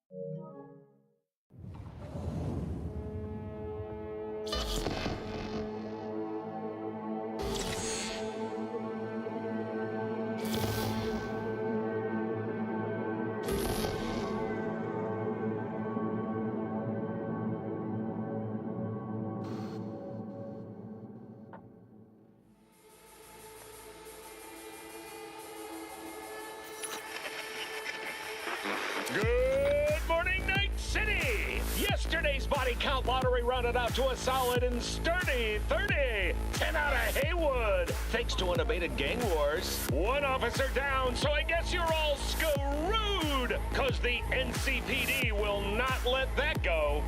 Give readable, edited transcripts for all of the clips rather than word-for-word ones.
Good morning, Night City! Yesterday's body count lottery rounded out to a solid and sturdy 30. 10 out of Haywood, thanks to unabated gang wars. One officer down, so I guess you're all screwed, cause the NCPD will not let that go.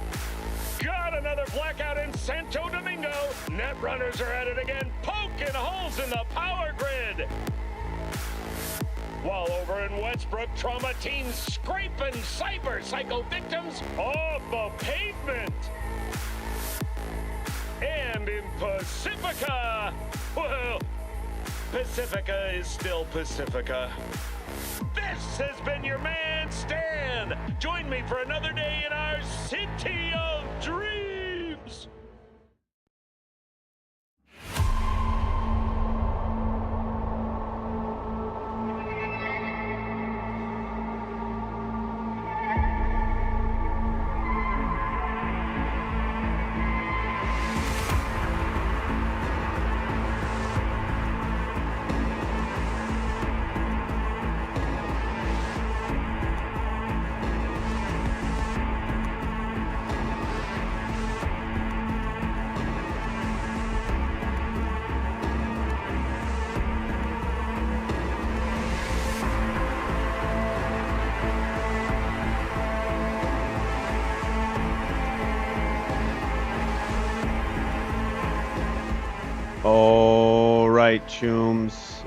Got another blackout in Santo Domingo. Netrunners are at it again, poking holes in the power grid. While over in Westbrook, trauma teams scraping cyber psycho victims off the pavement. And in Pacifica, well, Pacifica is still Pacifica. This has been your man, Stan. Join me for another day in our city of dreams. All right, Chooms,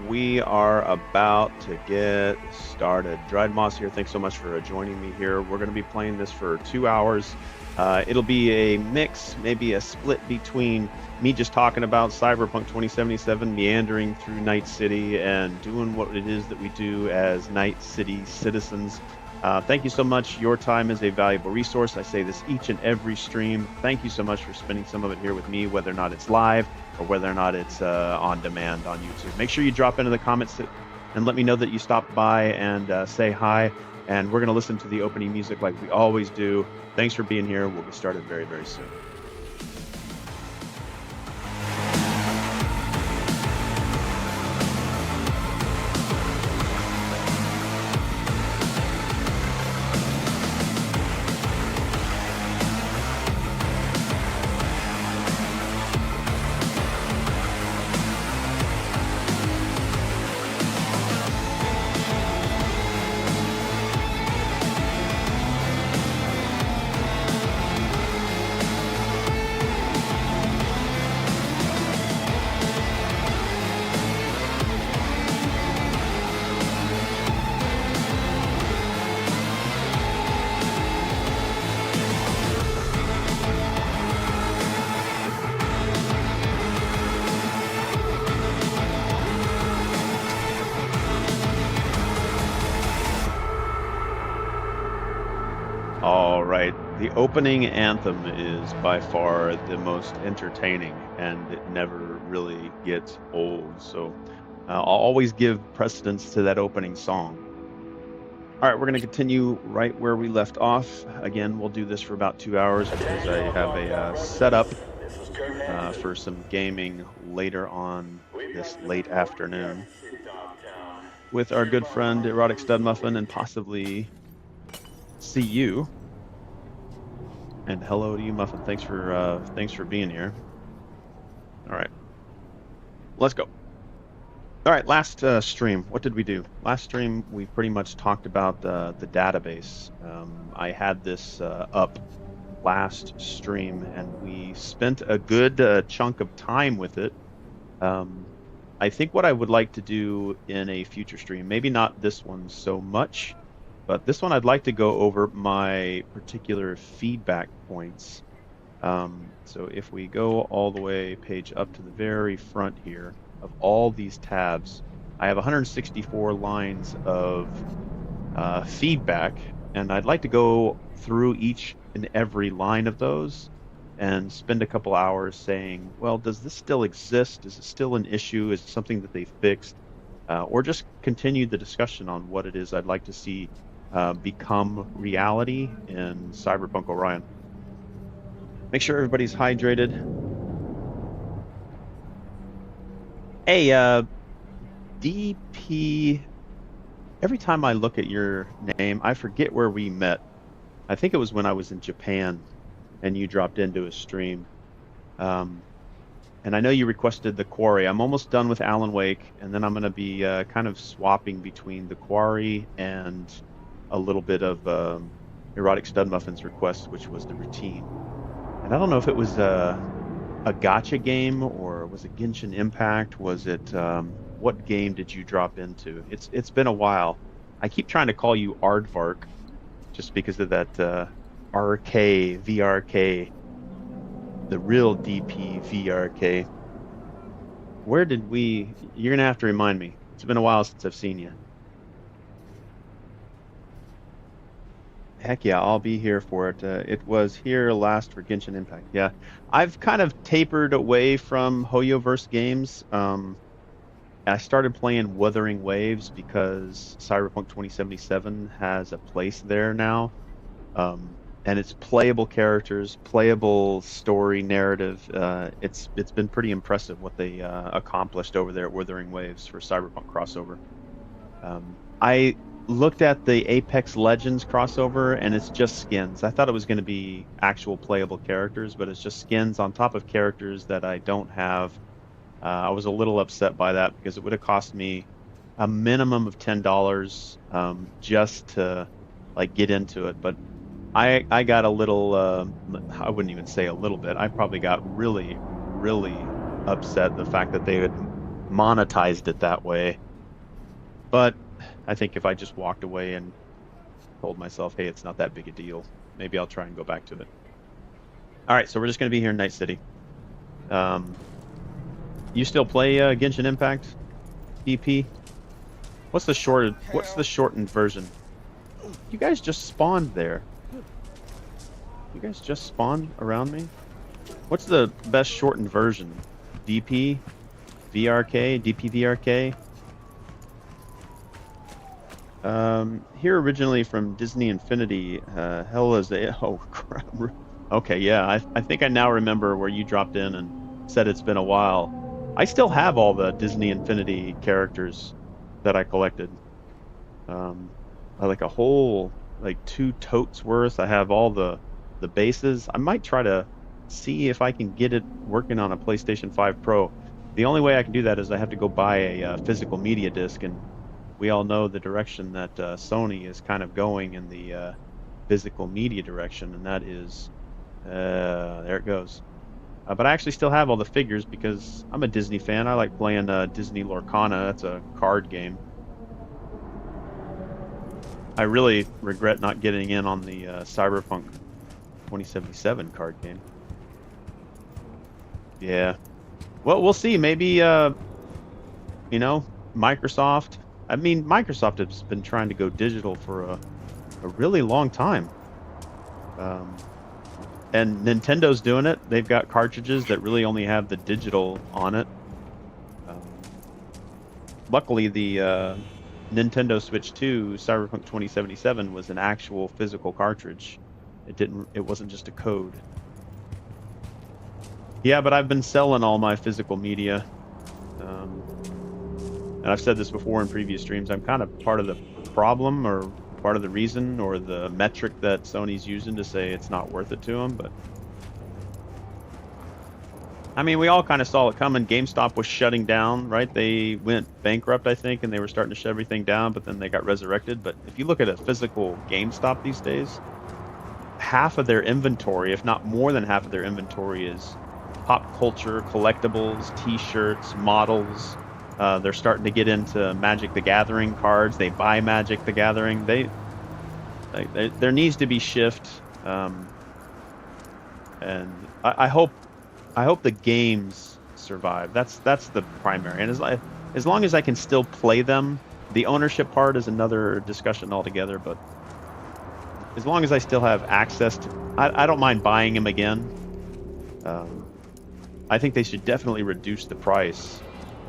we are about to get started. Dried Moss here. Thanks so much for joining me here. We're going to be playing this for 2 hours. It'll be a mix, maybe a split between me just talking about Cyberpunk 2077, meandering through Night City, and doing what it is that we do as Night City citizens. Thank you so much. Your time is a valuable resource. I say this each and every stream. Thank you so much for spending some of it here with me, whether or not it's live or whether or not it's on demand on YouTube. Make sure you drop into the comments and let me know that you stopped by and say hi. And we're going to listen to the opening music like we always do. Thanks for being here. We'll get started very, very soon. All right. The opening anthem is by far the most entertaining, and it never really gets old. So I'll always give precedence to that opening song. All right, we're going to continue right where we left off. Again, we'll do this for about 2 hours because I have a setup for some gaming later on this late afternoon with our good friend Erotic Stud Muffin and possibly see you. And hello to you, Muffin. Thanks for being here. All right, let's go. All right, last stream, what did we do? Last stream, we pretty much talked about the database. I had this up last stream, and we spent a good chunk of time with it. I think what I would like to do in a future stream, maybe not this one so much, but this one I'd like to go over my particular feedback points. So if we go all the way page up to the very front here of all these tabs, I have 164 lines of feedback, and I'd like to go through each and every line of those and spend a couple hours saying, well, does this still exist? Is it still an issue? Is it something that they fixed? Or just continue the discussion on what it is I'd like to see become reality in Cyberpunk Orion. Make sure everybody's hydrated. Hey, DP, every time I look at your name, I forget where we met. I think it was when I was in Japan and you dropped into a stream. And I know you requested the Quarry. I'm almost done with Alan Wake, and then I'm going to be kind of swapping between the Quarry and a little bit of Erotic Stud Muffin's request, which was the routine. And I don't know if it was a gacha game or was it Genshin Impact? Was it what game did you drop into? It's been a while. I keep trying to call you Aardvark just because of that RK VRK, the real DP VRK. Where did we? You're gonna have to remind me. It's been a while since I've seen you. Heck yeah, I'll be here for it. It was here last for Genshin Impact. Yeah, I've kind of tapered away from Hoyoverse games. I started playing Wuthering Waves because Cyberpunk 2077 has a place there now. And it's playable characters, playable story narrative. It's been pretty impressive what they accomplished over there at Wuthering Waves for Cyberpunk crossover. I looked at the Apex Legends crossover, and it's just skins. I thought it was going to be actual playable characters, but it's just skins on top of characters that I don't have. I was a little upset by that because it would have cost me a minimum of $10 just to like get into it. But I got a little, I wouldn't even say a little bit. I probably got really, really upset the fact that they had monetized it that way. But I think if I just walked away and told myself, hey, it's not that big a deal, maybe I'll try and go back to it. All right, so we're just going to be here in Night City. You still play Genshin Impact, DP? What's the shortened version? You guys just spawned there. You guys just spawned around me? What's the best shortened version? DP? VRK? DP VRK? Here originally from Disney Infinity, hell is the... Oh, crap. Okay, yeah, I think I now remember where you dropped in and said it's been a while. I still have all the Disney Infinity characters that I collected. Like a whole, like 2 totes worth. I have all the bases. I might try to see if I can get it working on a PlayStation 5 Pro. The only way I can do that is I have to go buy a physical media disc, and we all know the direction that Sony is kind of going in the physical media direction, and that is, there it goes. But I actually still have all the figures because I'm a Disney fan. I like playing Disney Lorcana. That's a card game. I really regret not getting in on the Cyberpunk 2077 card game. Yeah. Well, we'll see. Maybe, you know, Microsoft. I mean, Microsoft has been trying to go digital for a really long time. And Nintendo's doing it. They've got cartridges that really only have the digital on it. Luckily, the Nintendo Switch 2 Cyberpunk 2077 was an actual physical cartridge. It wasn't just a code. Yeah, but I've been selling all my physical media. And I've said this before in previous streams. I'm kind of part of the problem, or part of the reason, or the metric that Sony's using to say it's not worth it to them. But I mean, we all kind of saw it coming. GameStop was shutting down, right? They went bankrupt, I think, and they were starting to shut everything down, but then they got resurrected. But if you look at a physical GameStop these days, half of their inventory, if not more than half of their inventory, is pop culture, collectibles, t-shirts, models. They're starting to get into Magic the Gathering cards. They buy Magic the Gathering. There needs to be shift, and I hope the games survive. That's the primary. And as long as I can still play them, the ownership part is another discussion altogether. But as long as I still have access to, I don't mind buying them again. I think they should definitely reduce the price.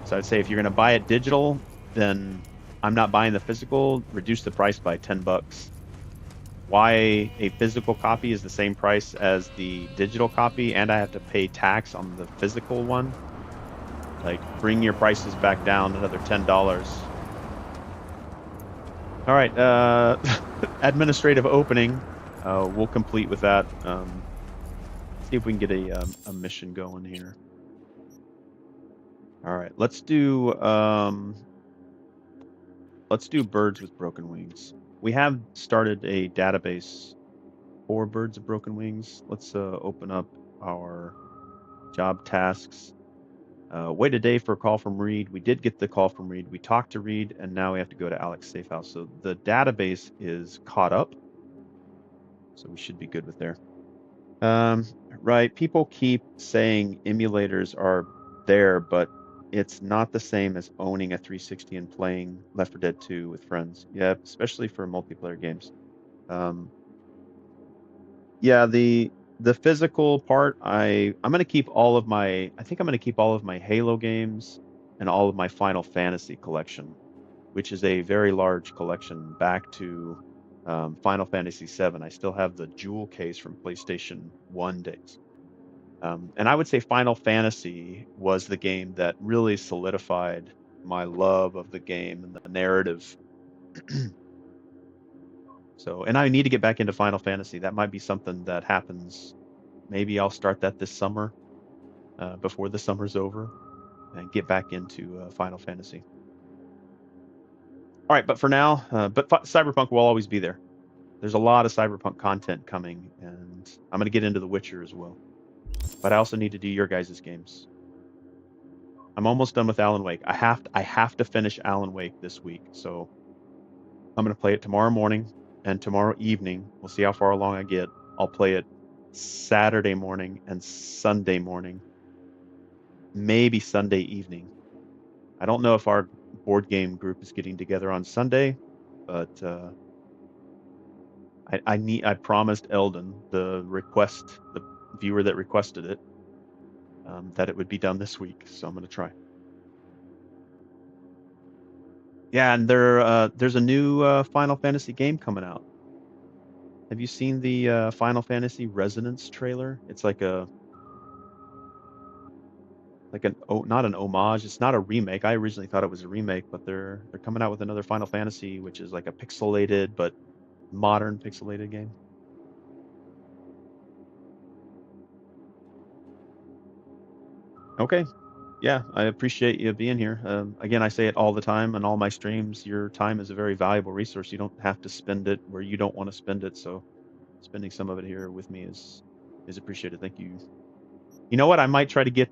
So I'd say if you're going to buy it digital, then I'm not buying the physical. Reduce the price by $10. Why a physical copy is the same price as the digital copy, and I have to pay tax on the physical one? Like, bring your prices back down another $10. All right, administrative opening. We'll complete with that. See if we can get a mission going here. All right, let's do birds with broken wings. We have started a database for birds of broken wings. Let's open up our job tasks. Wait a day for a call from Reed. We did get the call from Reed. We talked to Reed, and now we have to go to Alex Safe House. So the database is caught up. So we should be good with there. Right. People keep saying emulators are there, but it's not the same as owning a 360 and playing Left 4 Dead 2 with friends. Yeah, especially for multiplayer games. Yeah, the physical part, I'm gonna keep all of my, I think I'm gonna keep all of my Halo games and all of my Final Fantasy collection, which is a very large collection back to Final Fantasy VII. I still have the jewel case from PlayStation 1 days. And I would say Final Fantasy was the game that really solidified my love of the game and the narrative. So, and I need to get back into Final Fantasy. That might be something that happens. Maybe I'll start that this summer, before the summer's over, and get back into Final Fantasy. All right, but for now, Cyberpunk will always be there. There's a lot of Cyberpunk content coming, and I'm going to get into The Witcher as well. But I also need to do your guys' games. I'm almost done with Alan Wake. I have to finish Alan Wake this week, so I'm going to play it tomorrow morning and tomorrow evening. We'll see how far along I get. I'll play it Saturday morning and Sunday morning, maybe Sunday evening. I don't know if our board game group is getting together on Sunday, but I promised ELDEN, the viewer that requested it, that it would be done this week, so I'm going to try. Yeah, and there's a new Final Fantasy game coming out. Have you seen the Final Fantasy Resonance trailer? It's not an homage. It's not a remake. I originally thought it was a remake, but they're coming out with another Final Fantasy, which is like a pixelated but modern pixelated game. Okay. Yeah, I appreciate you being here. Again, I say it all the time on all my streams. Your time is a very valuable resource. You don't have to spend it where you don't want to spend it. So spending some of it here with me is appreciated. Thank you. You know what? I might try to get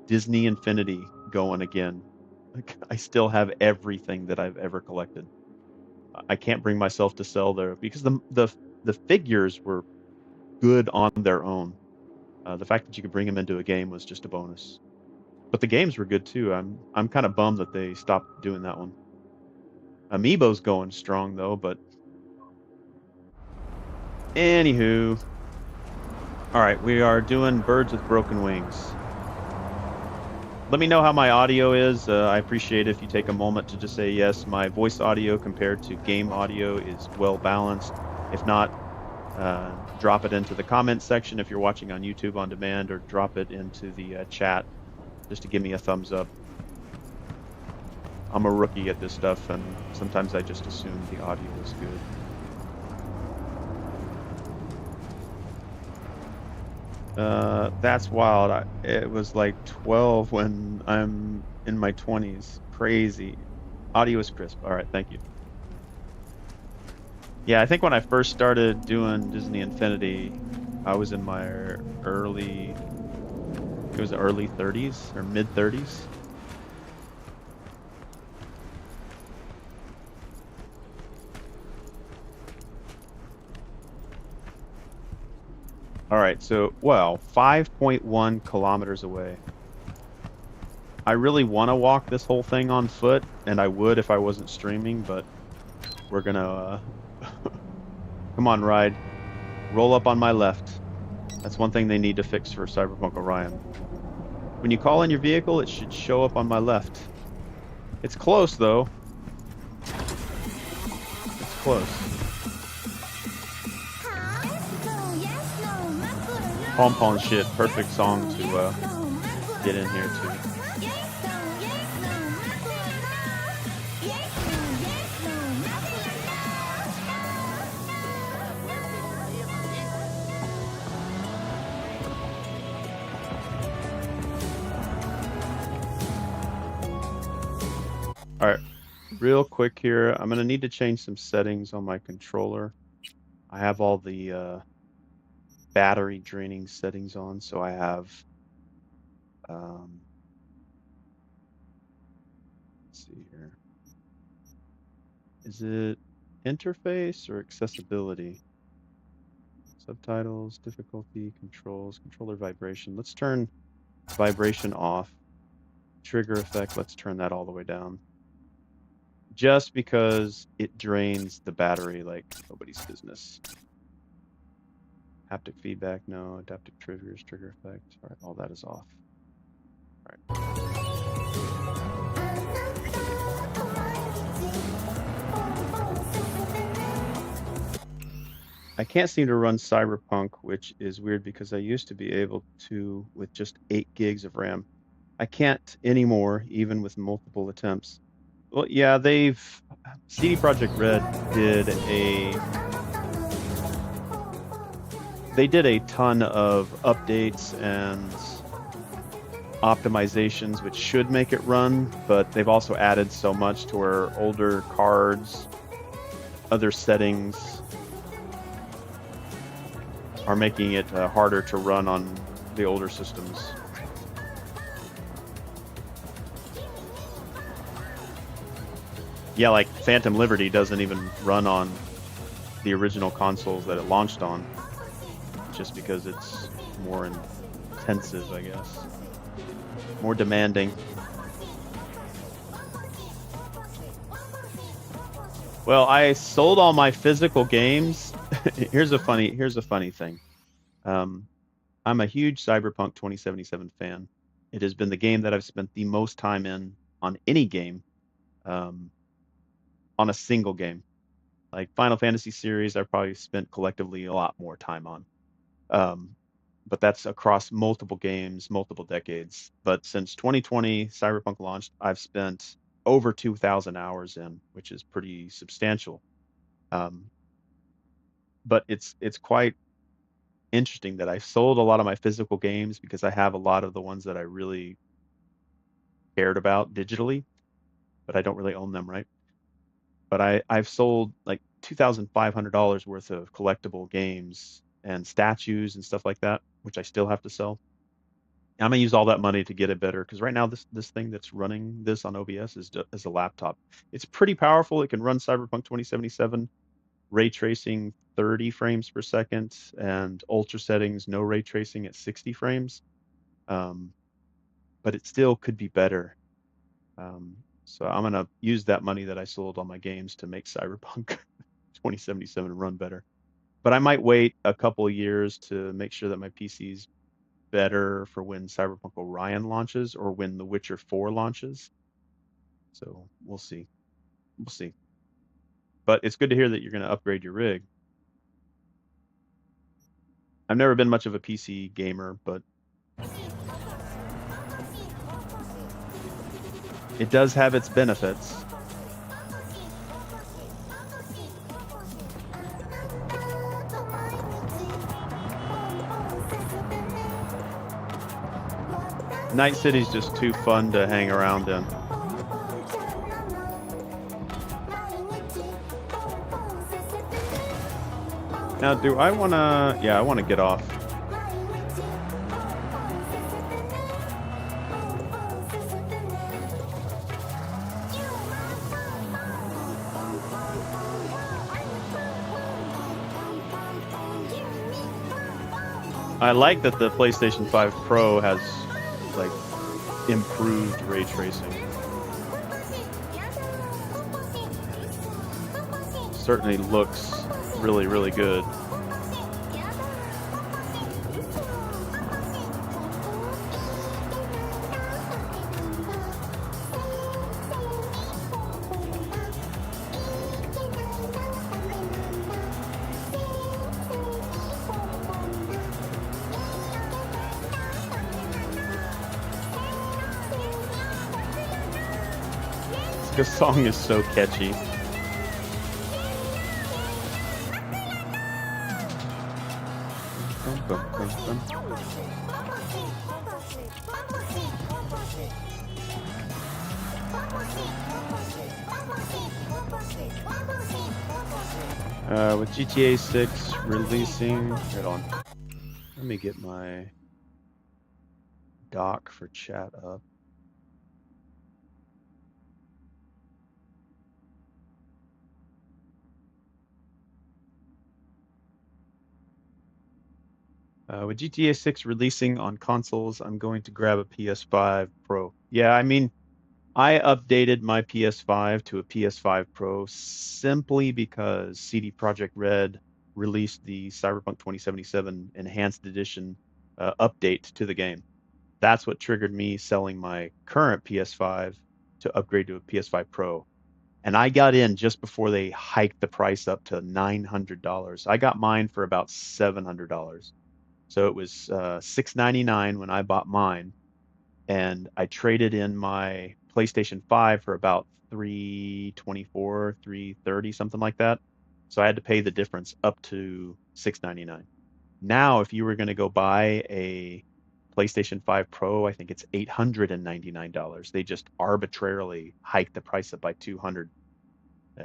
Disney Infinity going again. I still have everything that I've ever collected. I can't bring myself to sell there because the figures were good on their own. The fact that you could bring them into a game was just a bonus. But the games were good too. I'm kind of bummed that they stopped doing that one. Amiibo's going strong though, but anywho. All right, we are doing Birds with Broken Wings. Let me know how my audio is. I appreciate if you take a moment to just say yes, my voice audio compared to game audio is well balanced. If not, drop it into the comments section if you're watching on YouTube on demand, or drop it into the chat just to give me a thumbs up. I'm a rookie at this stuff, and sometimes I just assume the audio is good. That's wild. It was like 12 when I'm in my 20s. Crazy. Audio is crisp. All right, thank you. Yeah, I think when I first started doing Disney Infinity, I was in my early 30s or mid 30s. All right, so, well, 5.1 kilometers away. I really want to walk this whole thing on foot, and I would if I wasn't streaming, but we're gonna Come on, ride. Roll up on my left. That's one thing they need to fix for Cyberpunk Orion. When you call in your vehicle, it should show up on my left. It's close, though. It's close. Pom-pom shit. Perfect song to get in here, too. All right, real quick here. I'm gonna need to change some settings on my controller. I have all the battery draining settings on, so I have. Let's see here. Is it interface or accessibility? Subtitles, difficulty, controls, controller vibration. Let's turn vibration off. Trigger effect, let's turn that all the way down. Just because it drains the battery like nobody's business. Haptic feedback, no. Adaptive triggers, trigger effect. All right, all that is off. All right. I can't seem to run Cyberpunk, which is weird because I used to be able to with just 8 gigs of RAM. I can't anymore, even with multiple attempts. Well, yeah, CD Projekt Red did a ton of updates and optimizations, which should make it run, but they've also added so much to where older cards, other settings are making it harder to run on the older systems. Yeah, like Phantom Liberty doesn't even run on the original consoles that it launched on, just because it's more intensive, I guess. More demanding. Well, I sold all my physical games. Here's a funny thing. I'm a huge Cyberpunk 2077 fan. It has been the game that I've spent the most time in on any game. On a single game. Like Final Fantasy series, I've probably spent collectively a lot more time on. But that's across multiple games, multiple decades. But since 2020, Cyberpunk launched, I've spent over 2,000 hours in, which is pretty substantial. But it's quite interesting that I sold a lot of my physical games because I have a lot of the ones that I really cared about digitally, but I don't really own them, right? But I've sold like $2,500 worth of collectible games and statues and stuff like that, which I still have to sell. I'm gonna use all that money to get it better because right now this thing that's running this on OBS is a laptop. It's pretty powerful. It can run Cyberpunk 2077, ray tracing 30 frames per second, and ultra settings, no ray tracing at 60 frames. But it still could be better. So I'm gonna use that money that I sold on my games to make Cyberpunk 2077 run better. But I might wait a couple of years to make sure that my PC's better for when Cyberpunk Orion launches or when The Witcher 4 launches. So we'll see. We'll see. But it's good to hear that you're going to upgrade your rig. I've never been much of a PC gamer, but it does have its benefits. Night City's just too fun to hang around in. Now, do I want to... Yeah, I want to get off. I like that the PlayStation 5 Pro has, like, improved ray tracing. Certainly looks really, really good. This song is so catchy. With GTA 6 releasing, hold on. Let me get my doc for chat up. With GTA 6 releasing on consoles, I'm going to grab a PS5 Pro. Yeah, I mean, I updated my PS5 to a PS5 Pro simply because CD Projekt Red released the Cyberpunk 2077 Enhanced Edition update to the game. That's what triggered me selling my current PS5 to upgrade to a PS5 Pro. And I got in just before they hiked the price up to $900. I got mine for about $700. So it was $699 when I bought mine, and I traded in my PlayStation 5 for about $324, $330, something like that. So I had to pay the difference up to $699. Now, if you were going to go buy a PlayStation 5 Pro, I think it's $899. They just arbitrarily hiked the price up by 200,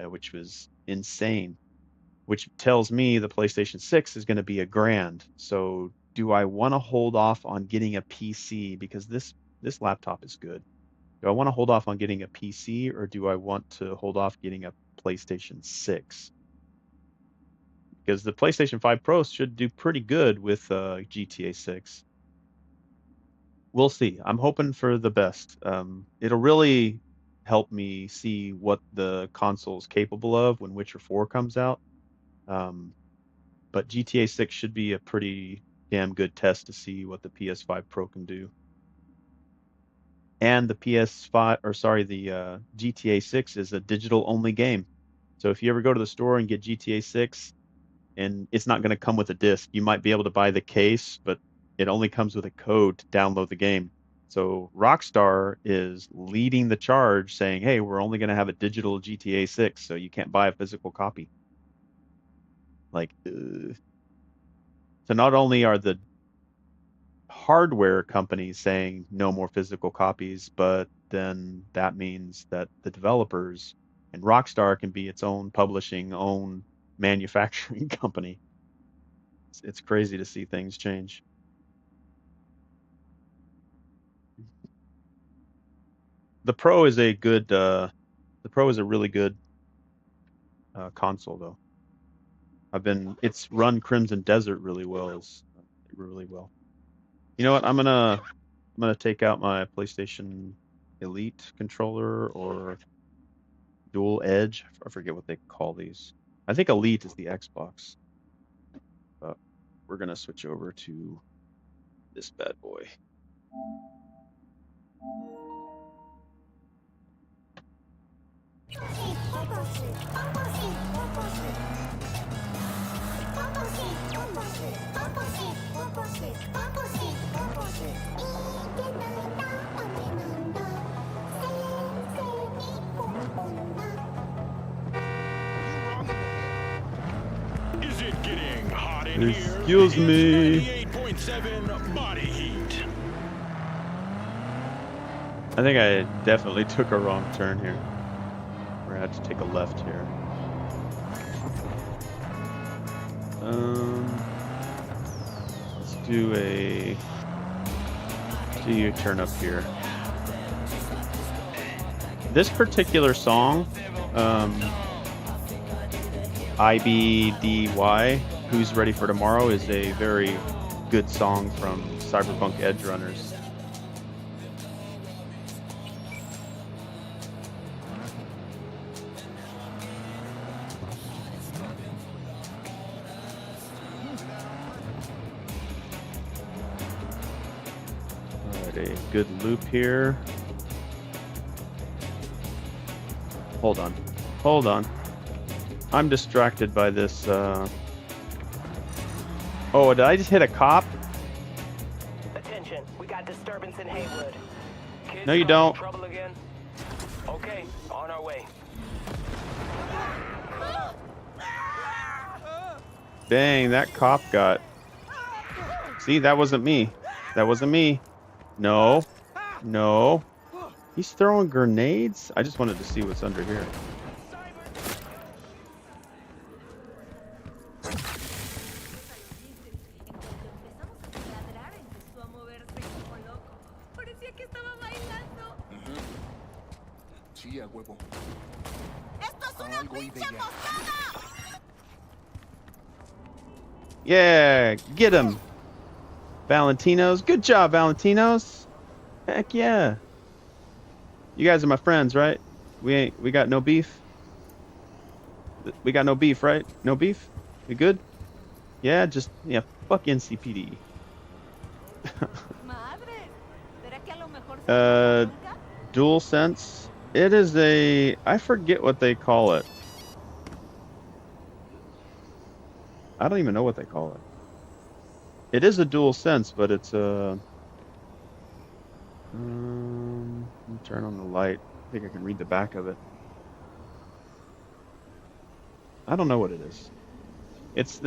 which was insane. Which tells me the PlayStation 6 is going to be $1,000. So do I want to hold off on getting a PC because this laptop is good? Do I want to hold off on getting a PC, or do I want to hold off getting a PlayStation 6? Because the PlayStation 5 Pro should do pretty good with GTA 6. We'll see. I'm hoping for the best. It'll really help me see what the console's capable of when Witcher 4 comes out. But GTA 6 should be a pretty damn good test to see what the PS5 Pro can do. And the GTA 6 is a digital only game. So if you ever go to the store and get GTA 6, and it's not going to come with a disc, you might be able to buy the case, but it only comes with a code to download the game. So Rockstar is leading the charge saying, hey, we're only going to have a digital GTA 6, so you can't buy a physical copy. Like, so not only are the hardware companies saying no more physical copies, but then that means that the developers and Rockstar can be its own publishing, own manufacturing company. It's crazy to see things change. The Pro is a good. The Pro is a really good console, though. It's run Crimson Desert really well. Really well. You know what? I'm gonna take out my PlayStation Elite controller or Dual Edge. I forget what they call these. I think Elite is the Xbox. But we're gonna switch over to this bad boy. Is it getting hot in here? Excuse me. 98.7 body heat. I think I definitely took a wrong turn here. We're gonna have to take a left here. Let's do a U-turn up here. This particular song, IBDY, Who's Ready for Tomorrow, is a very good song from Cyberpunk Edgerunners. get a good loop here. Hold on. Hold on. I'm distracted by this. Oh, did I just hit a cop? Attention, we got disturbance in Haywood. Kids No, you causing don't. Trouble again? Okay, on our way. Dang, that cop got... See, that wasn't me. That wasn't me. No. No. He's throwing grenades? I just wanted to see what's under here. Sí, a huevo. Algo hice ya. Yeah, get him. Valentinos. Good job, Valentinos. Heck yeah. You guys are my friends, right? We got no beef. We got no beef, right? No beef? You good? Yeah, fuck NCPD. Dual sense. It is I forget what they call it. I don't even know what they call it. It is a dual sense, but it's a... let me turn on the light. I think I can read the back of it. I don't know what it is. It's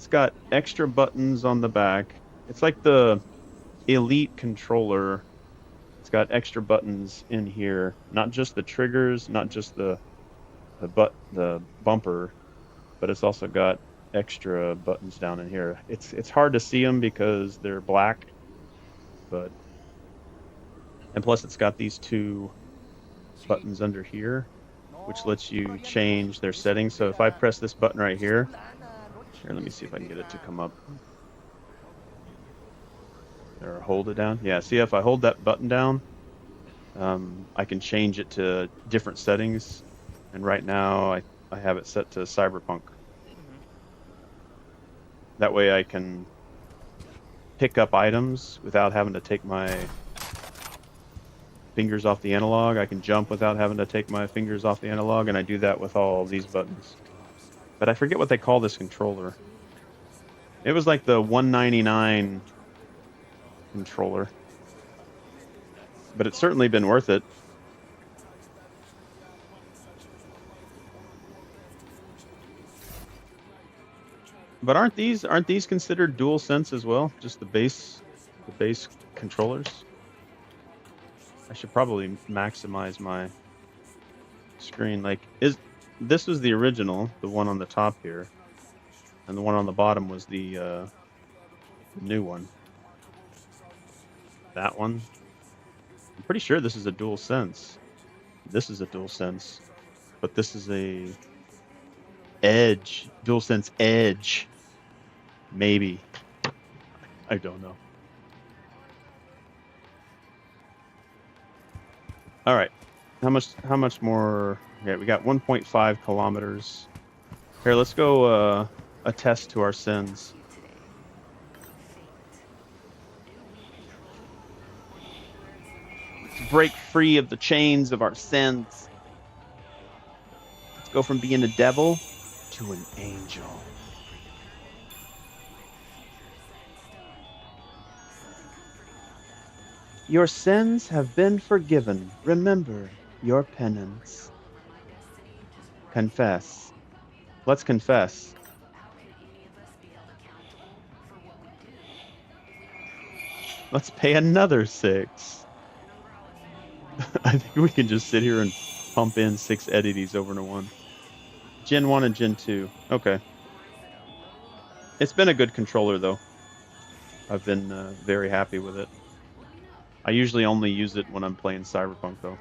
got extra buttons on the back. It's like the Elite controller. It's got extra buttons in here. Not just the triggers, not just the bumper, but it's also got extra buttons down in here. It's hard to see them because they're black, and plus it's got these two buttons under here, which lets you change their settings. So if I press this button right here, let me see if I can get it to come up. Or hold it down. Yeah, see, if I hold that button down, I can change it to different settings. And right now I have it set to Cyberpunk. That way I can pick up items without having to take my fingers off the analog. I can jump without having to take my fingers off the analog, and I do that with all these buttons. But I forget what they call this controller. It was like the $199 controller. But it's certainly been worth it. But aren't these considered dual sense as well? Just the base controllers? I should probably maximize my screen. This was the original, the one on the top here, and the one on the bottom was the new one. That one. I'm pretty sure this is a dual sense. This is a dual sense, but this is a Edge, dual sense Edge. Maybe. I don't know. All right. How much more? Yeah, we got 1.5 kilometers. Here, let's go attest to our sins. Let's break free of the chains of our sins. Let's go from being a devil to an angel. Your sins have been forgiven. Remember your penance. Confess. Let's confess. Let's pay another 6. I think we can just sit here and pump in 6 entities over to one. Gen 1 and Gen 2. Okay. It's been a good controller, though. I've been very happy with it. I usually only use it when I'm playing Cyberpunk, though.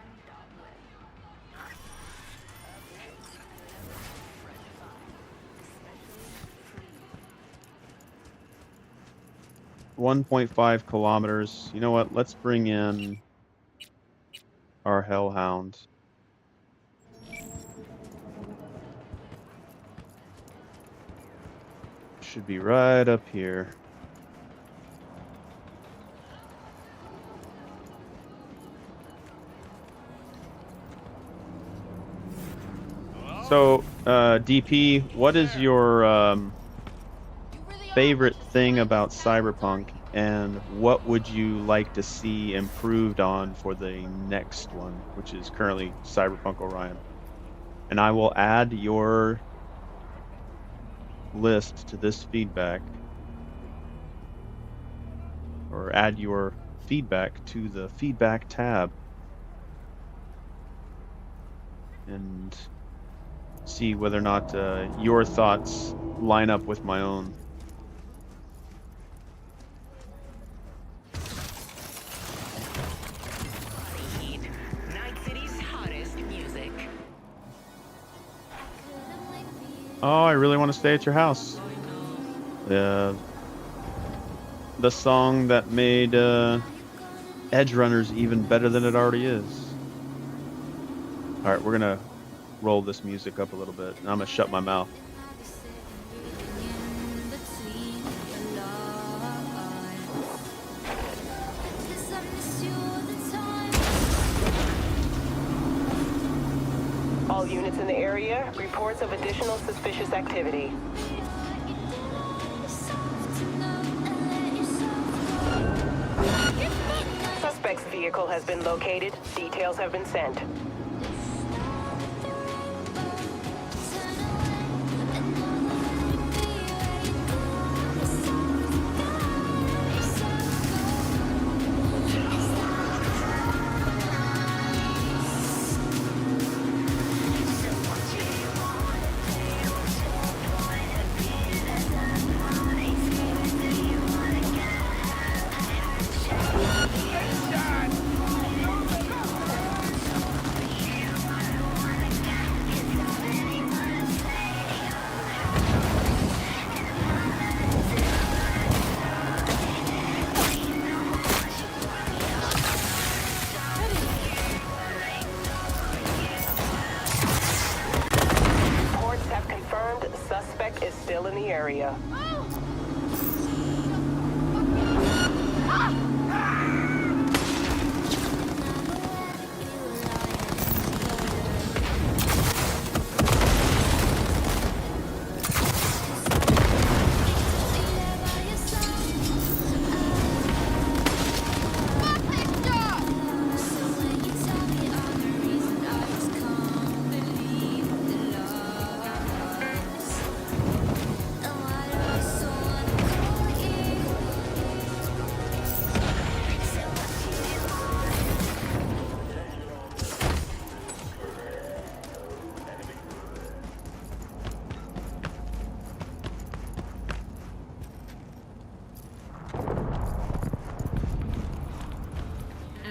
.5 kilometers. You know what? Let's bring in our Hellhound. Should be right up here. So, DP, what is your favorite thing about Cyberpunk, and what would you like to see improved on for the next one, which is currently Cyberpunk Orion? And I will add your list to this feedback, or add your feedback to the feedback tab, and see whether or not your thoughts line up with my own. Heat, Night City's hottest music. Oh, I really want to stay at your house. The song that made Edgerunners even better than it already is. All right, we're gonna roll this music up a little bit, and I'm gonna shut my mouth. All units in the area, reports of additional suspicious activity. Suspect's vehicle has been located. Details have been sent. Reports have confirmed the suspect is still in the area.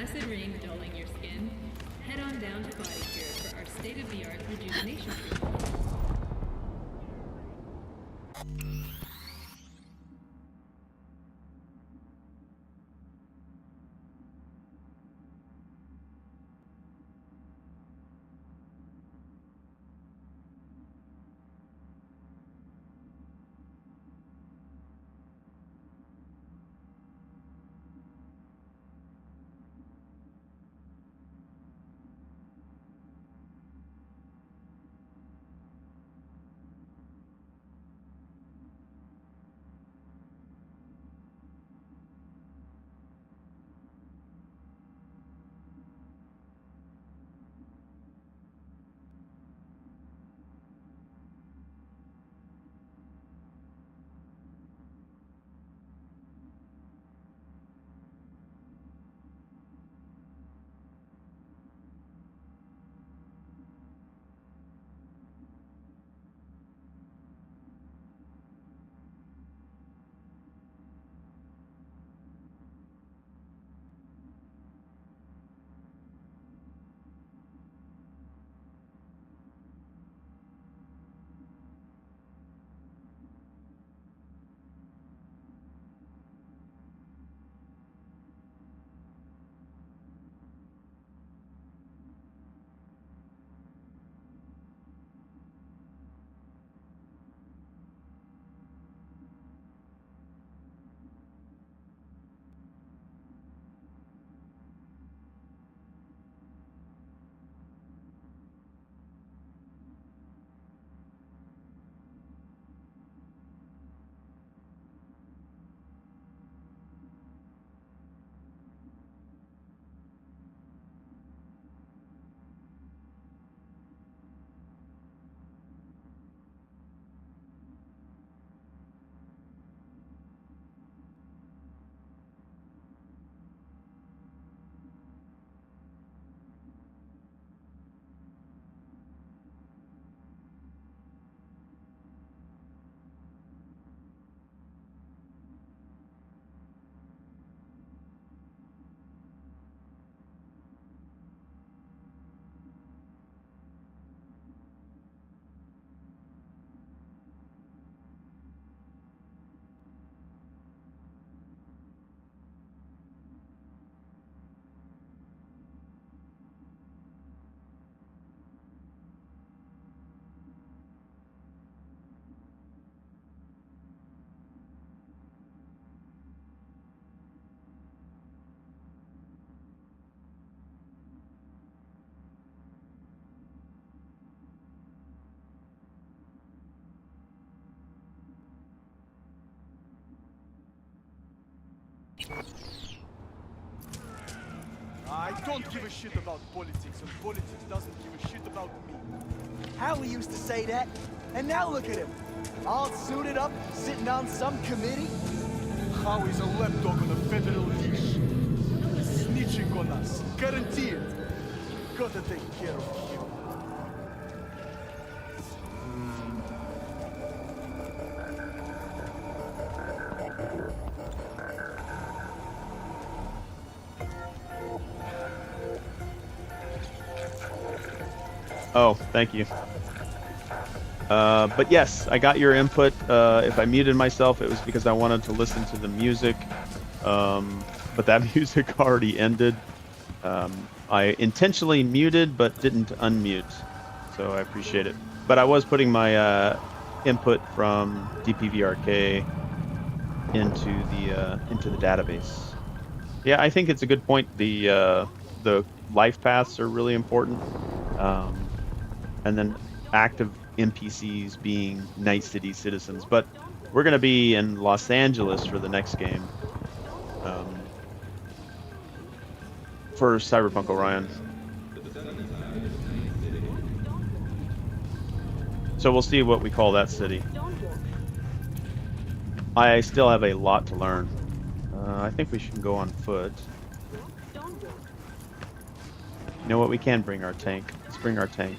Acid rain dulling your skin? Head on down to Body Cure for our state-of-the-art rejuvenation treatment. I don't give a shit about politics, and politics doesn't give a shit about me. Howie used to say that, and now look at him. All suited up, sitting on some committee. Howie's a lapdog on a federal leash. He's snitching on us, guaranteed. Gotta take care of him. Oh, thank you. But yes, I got your input. If I muted myself, it was because I wanted to listen to the music. But that music already ended. I intentionally muted, but didn't unmute. So I appreciate it. But I was putting my input from DPVRK into the database. Yeah, I think it's a good point. The life paths are really important. And then active NPCs being Night City citizens. But we're going to be in Los Angeles for the next game. For Cyberpunk Orion. So we'll see what we call that city. I still have a lot to learn. I think we should go on foot. You know what? We can bring our tank. Let's bring our tank.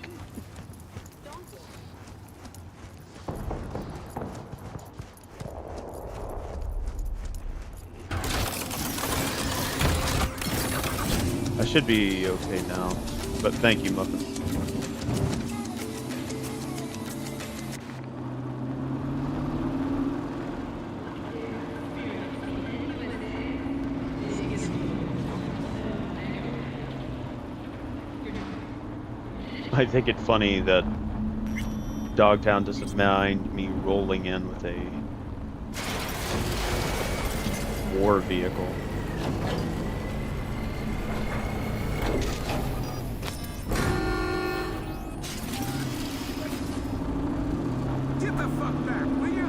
I should be okay now, but thank you, Muffin. I think it funny that Dogtown doesn't mind me rolling in with a war vehicle. Get the fuck back, will you?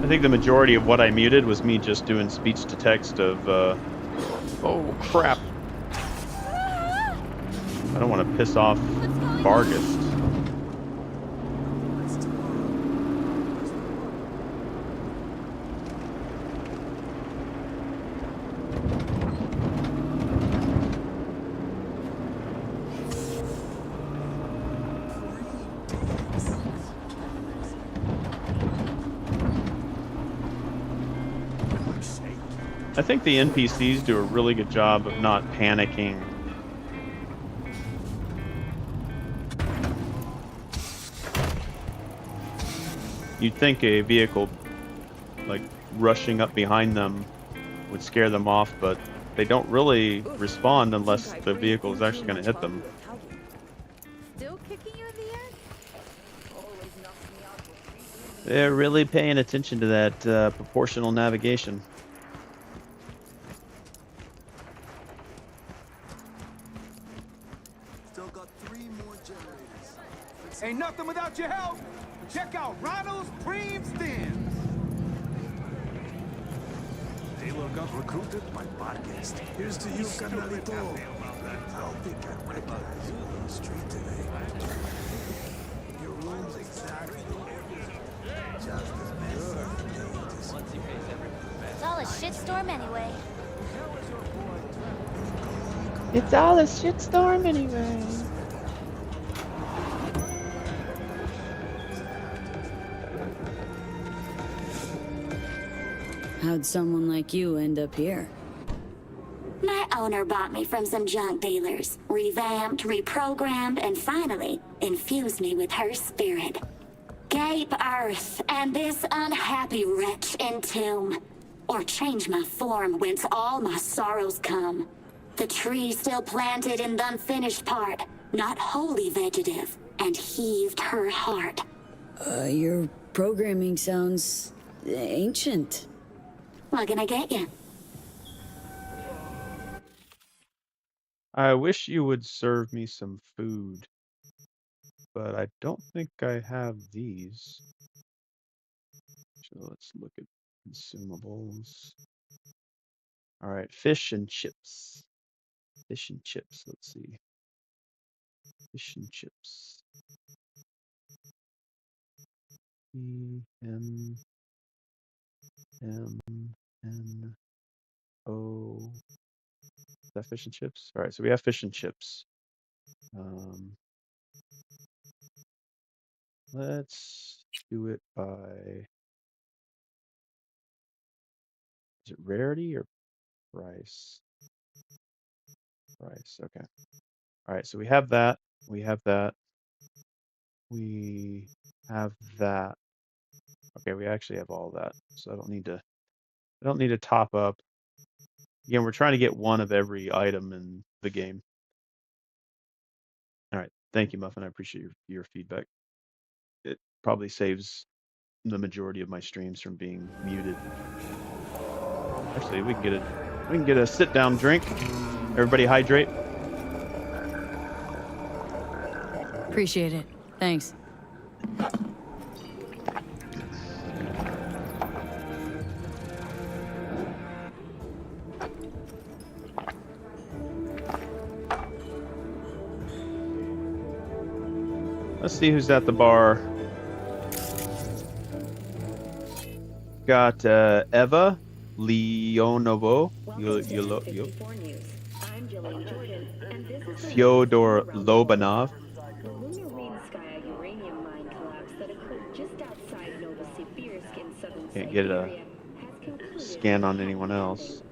I think the majority of what I muted was me just doing speech to text of, oh crap. I don't want to piss off Vargas. I think the NPCs do a really good job of not panicking. You'd think a vehicle like rushing up behind them would scare them off, but they don't really respond unless the vehicle is actually going to hit them. Still kicking you in the air? They're really paying attention to that proportional navigation. Ain't nothing without your help. Check out Ronald's Cream Stems. Taylor got recruited by Vargas. Here's to you, Carnalito. I'll think I recognize you on the street today. Your room's exactly just as good. It's all a shitstorm anyway. It's all a shitstorm anyway. How'd someone like you end up here? My owner bought me from some junk dealers, revamped, reprogrammed, and finally infused me with her spirit. Gape earth and this unhappy wretch entomb, or change my form whence all my sorrows come. The tree still planted in the unfinished part, not wholly vegetative, and heaved her heart. Your programming sounds ancient. What can I get you? I wish you would serve me some food, but I don't think I have these. So let's look at consumables. All right, fish and chips. Fish and chips, let's see. Fish and chips. E-M-M-N-O. Is that fish and chips? All right, so we have fish and chips. Let's do it by, is it rarity or price? Price, okay. All right, so we have that. We have that. We have that. Okay, we actually have all that, so I don't need to top up. Again, we're trying to get one of every item in the game. All right, thank you, Muffin. I appreciate your feedback. It probably saves the majority of my streams from being muted. Actually, we can get a sit-down drink. Everybody hydrate. Appreciate it. Thanks. Let's see who's at the bar. Got Eva Leonovo, Fyodor Lobanov, can't get a scan on anyone else.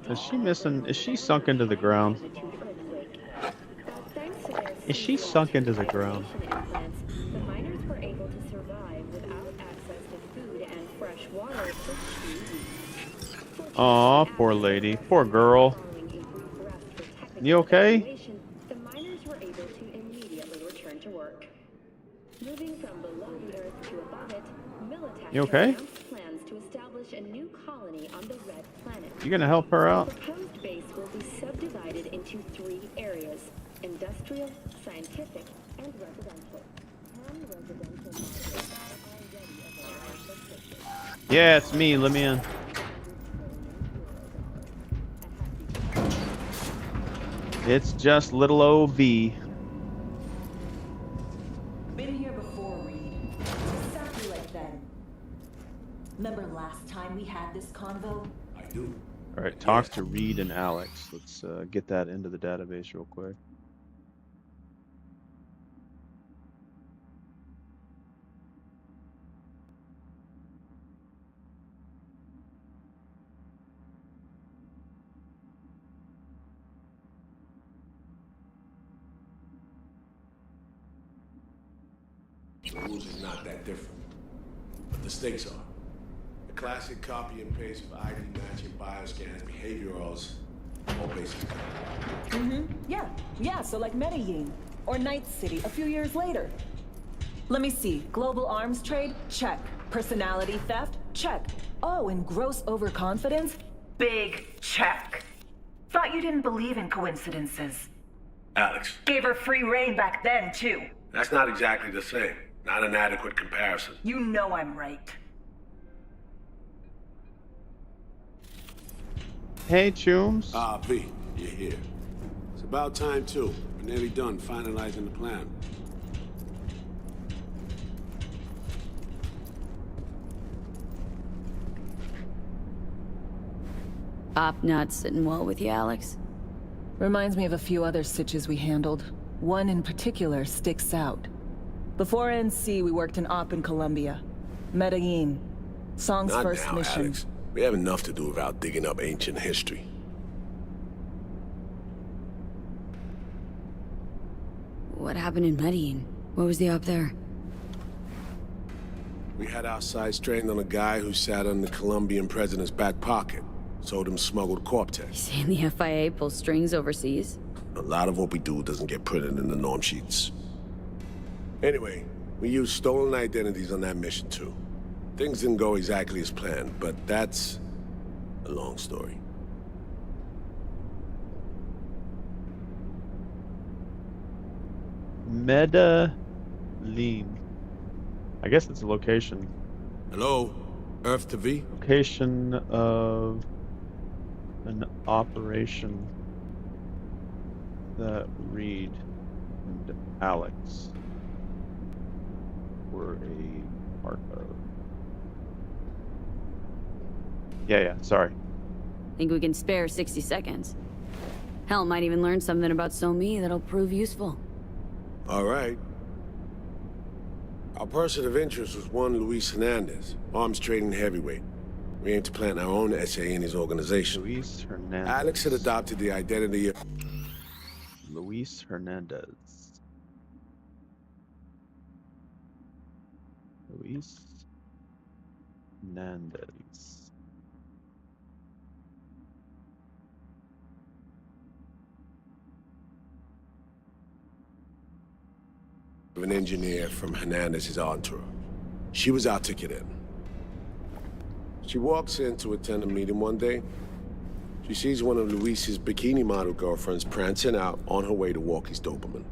Is she missing? Is she sunk into the ground? Is she sunk into the ground? The miners were able to survive without access to food and fresh water for 2 weeks. Aw, poor lady. Poor girl. You okay? The miners were able to immediately return to work. Moving from below the earth to above it, Militech You okay? announced plans to establish a new colony on the Red Planet. You gonna help her out? The proposed base will be subdivided into 3 areas: industrial, scientific, and residential. 10 residential modules are already available. Yeah, it's me. Let me in. It's just little OV. Been here before, Reed. Exactly like then. Remember last time we had this convo? I do. All right, talk to Reed and Alex. Let's get that into the database real quick. The rules are not that different, but the stakes are. The classic copy and paste of ID matching bioscans, behaviorals, all bases covered. Yeah, so like Medellin, or Night City a few years later. Let me see, global arms trade? Check. Personality theft? Check. Oh, and gross overconfidence? Big check. Thought you didn't believe in coincidences. Alex, Gave her free reign back then, too. that's not exactly the same. Not an adequate comparison. You know I'm right. Hey, Chooms. Ah, V, you're here. It's about time, too. We're nearly done finalizing the plan. Op not sitting well with you, Alex. Reminds me of a few other sitches we handled. One in particular sticks out. Before NC, we worked in Op in Colombia. Medellin. Song's Not first now, mission. Alex. We have enough to do without digging up ancient history. What happened in Medellin? What was the op there? We had our sights trained on a guy who sat in the Colombian president's back pocket. Sold him smuggled Corp-Tech. You saying the FIA pulls strings overseas? A lot of what we do doesn't get printed in the norm sheets. Anyway, we used stolen identities on that mission too. Things didn't go exactly as planned, but that's a long story. Medellin. I guess it's a location. Hello? Earth to V? Location of an operation that Reed and Alex were a part of. Yeah, sorry. Think we can spare 60 seconds? Hell, might even learn something about So-Me that'll prove useful. All right. Our person of interest was one Luis Hernandez, arms trading heavyweight. We aim to plant our own SA in his organization. Luis Hernandez. Alex had adopted the identity of... Luis Hernandez. Luis Hernandez. an engineer from Hernandez's entourage. She was our ticket in. She walks in to attend a meeting one day. She sees one of Luis's bikini model girlfriends prancing out on her way to walk his Doberman.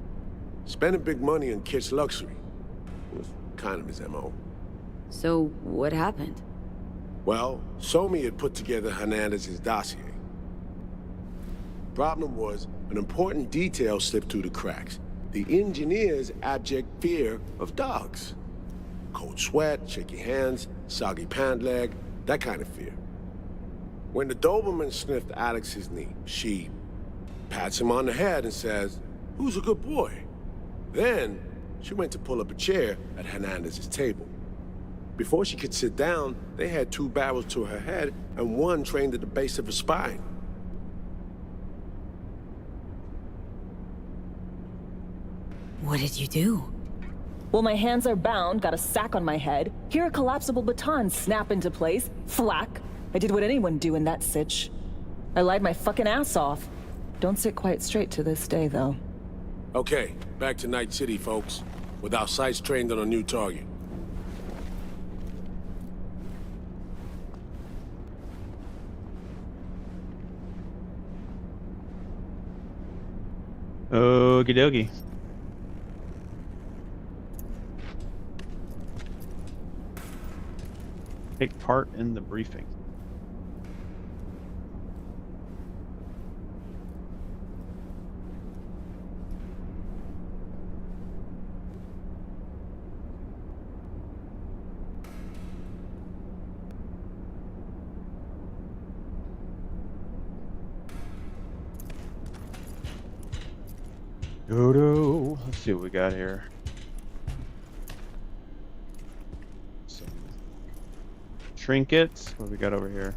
Spending big money on kitsch luxury. It was kind of his MO. So, what happened? Well, So-Me had put together Hernandez's dossier. Problem was, an important detail slipped through the cracks. The engineer's abject fear of dogs. Cold sweat, shaky hands, soggy pant leg, that kind of fear. When the Doberman sniffed Alex's knee, she pats him on the head and says, "Who's a good boy?" Then, she went to pull up a chair at Hernandez's table. Before she could sit down, they had 2 barrels to her head and 1 trained at the base of her spine. What did you do? Well, my hands are bound, got a sack on my head. Here a collapsible baton snap into place. Thwack. I did what anyone do in that sitch. I lied my fucking ass off. Don't sit quite straight to this day, though. Okay, back to Night City, folks. With our sights trained on a new target. Okie dokie. Take part in the briefing. Dodo. Let's see what we got here. Some trinkets. What we got over here?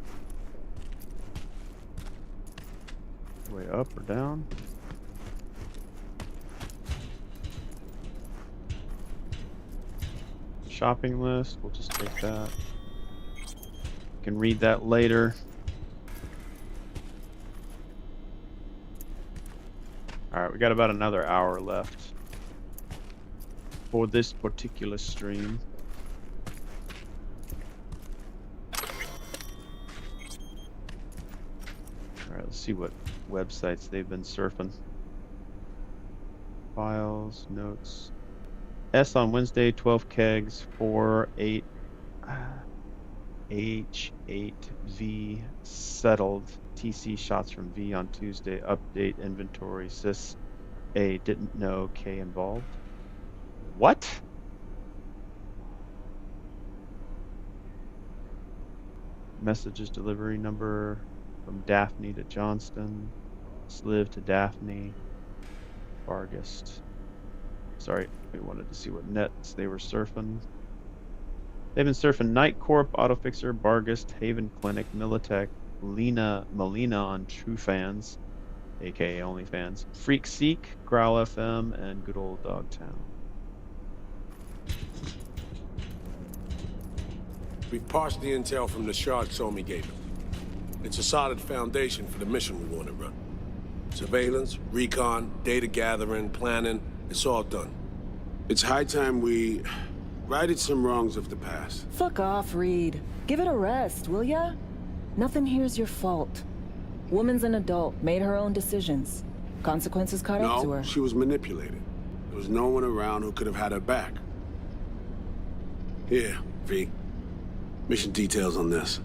Way up or down? Shopping list. We'll just take that. We can read that later. Alright, we got about another hour left for this particular stream. Alright, let's see what websites they've been surfing. Files, notes. S on Wednesday, 12 kegs, 4-8 H8V settled. TC shots from V on Tuesday. Update inventory. Sys A didn't know K involved. What? Messages delivery number from Daphne to Johnston. Sliv to Daphne. Vargas. Sorry, we wanted to see what nets they were surfing. They've been surfing Night Corp, Autofixer, Bargast, Haven Clinic, Militech, Molina on True Fans, aka OnlyFans. Freak Seek, Growl FM, and good old Dogtown. We've parsed the intel from the shard Somi gave us. It's a solid foundation for the mission we want to run. Surveillance, recon, data gathering, planning, it's all done. It's high time we righted some wrongs of the past. Fuck off, Reed. Give it a rest, will ya? Nothing here's your fault. Woman's an adult, made her own decisions. Consequences caught up to her. No, she was manipulated. There was no one around who could have had her back. Here, V. Mission details on this.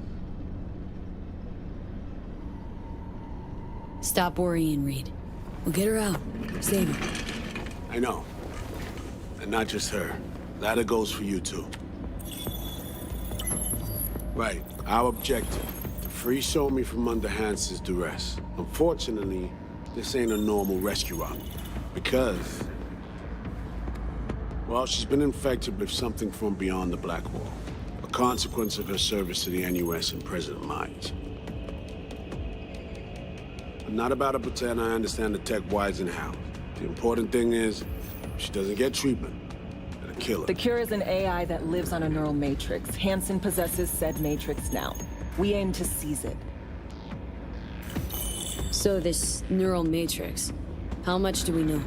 Stop worrying, Reed. We'll get her out. Save her. I know. And not just her. That goes for you too. Right. Our objective. To free Somi from under Hansen's duress. Unfortunately, this ain't a normal rescue op. Because... well, she's been infected with something from beyond the Black Wall. A consequence of her service to the NUS and President Mines. I'm not about to pretend I understand the tech whys and hows. The important thing is, if she doesn't get treatment, it'll kill her. The cure is an AI that lives on a neural matrix. Hansen possesses said matrix now. We aim to seize it. So this neural matrix, how much do we know?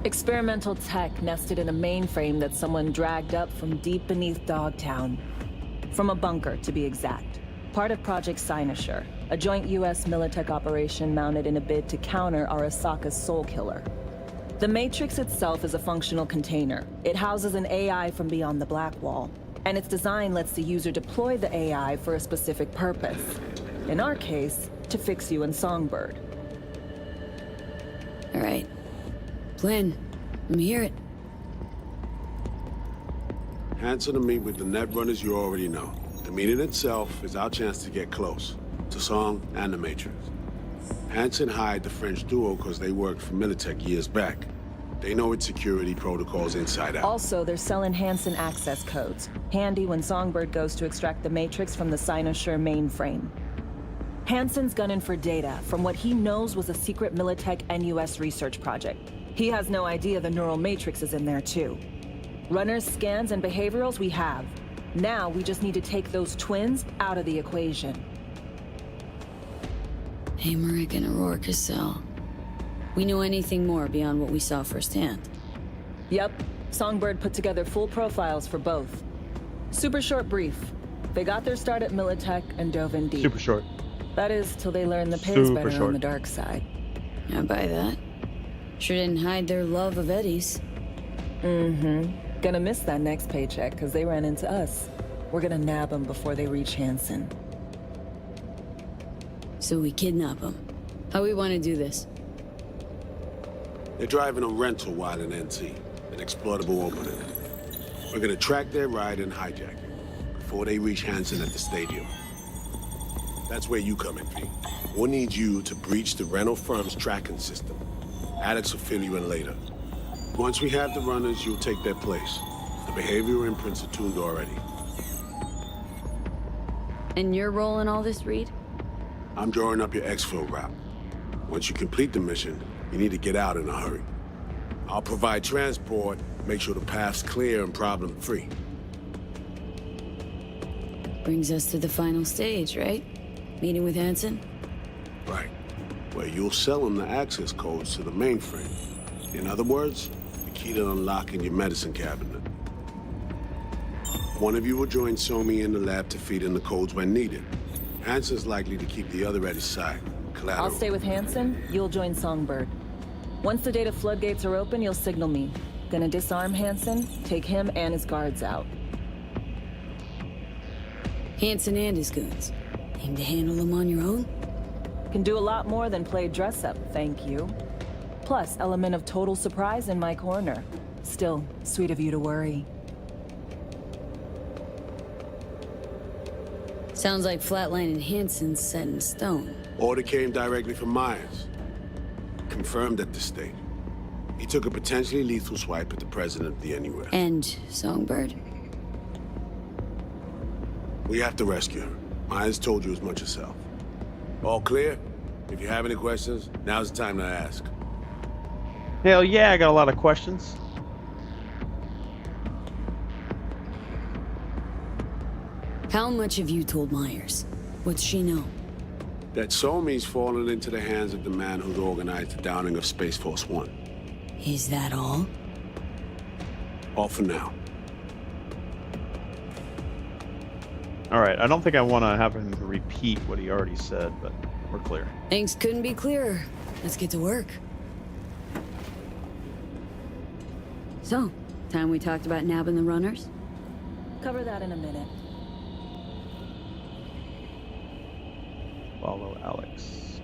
Experimental tech nested in a mainframe that someone dragged up from deep beneath Dogtown. From a bunker, to be exact. Part of Project Cynosure, a joint U.S. Militech operation mounted in a bid to counter Arasaka's Soul Killer. The Matrix itself is a functional container. It houses an AI from beyond the Black Wall, and its design lets the user deploy the AI for a specific purpose. In our case, to fix you and Songbird. All right. Plan. Let me hear it. Hansen to meet with the Netrunners you already know. The meeting itself is our chance to get close. To Song and the Matrix. Hansen hired the French duo because they worked for Militech years back. They know its security protocols inside out. Also, they're selling Hansen access codes. Handy when Songbird goes to extract the Matrix from the Cynosure mainframe. Hansen's gunning for data from what he knows was a secret Militech NUS research project. He has no idea the neural matrix is in there too. Runners, scans, and behaviorals we have. Now we just need to take those twins out of the equation. Hamerick and Aurora Cassell. We know anything more beyond what we saw firsthand? Yep. Songbird put together full profiles for both. Super short brief. They got their start at Militech and dove in deep. Super short. That is, till they learn the pay's Super better short. on the dark side. I buy that. Sure didn't hide their love of Eddie's. Mm-hmm. Gonna miss that next paycheck, because they ran into us. We're gonna nab them before they reach Hansen. So we kidnap them. How we want to do this? They're driving a rental while in NT, an exploitable opening. We're gonna track their ride and hijack it before they reach Hansen at the stadium. That's where you come in, V. We'll need you to breach the rental firm's tracking system. Alex will fill you in later. Once we have the runners, you'll take their place. The behavioral imprints are tuned already. And your role in all this, Reed? I'm drawing up your exfil route. Once you complete the mission, you need to get out in a hurry. I'll provide transport, make sure the path's clear and problem-free. Brings us to the final stage, right? Meeting with Hansen? Right. Where you'll sell him the access codes to the mainframe. In other words, the key to unlocking your medicine cabinet. One of you will join Somi in the lab to feed in the codes when needed. Hansen's likely to keep the other at his side. Collateral. I'll stay with Hansen, you'll join Songbird. Once the data floodgates are open, you'll signal me. Gonna disarm Hansen, take him and his guards out. Hansen and his goons. Aim to handle them on your own? Can do a lot more than play dress-up, thank you. Plus, element of total surprise in my corner. Still, sweet of you to worry. Sounds like Flatline and Hansen's set in stone. Order came directly from Myers. Confirmed at this stage. He took a potentially lethal swipe at the president of the NUS. And Songbird? We have to rescue her. Myers told you as much herself. All clear? If you have any questions, now's the time to ask. Hell yeah, I got a lot of questions. How much have you told Myers? What's she know? That Somi's fallen into the hands of the man who'd organized the downing of Space Force One. Is that all? All for now. Alright, I don't think I want to have him repeat what he already said, but we're clear. Things couldn't be clearer. Let's get to work. So, time we talked about nabbing the runners? Cover that in a minute. Follow Alex.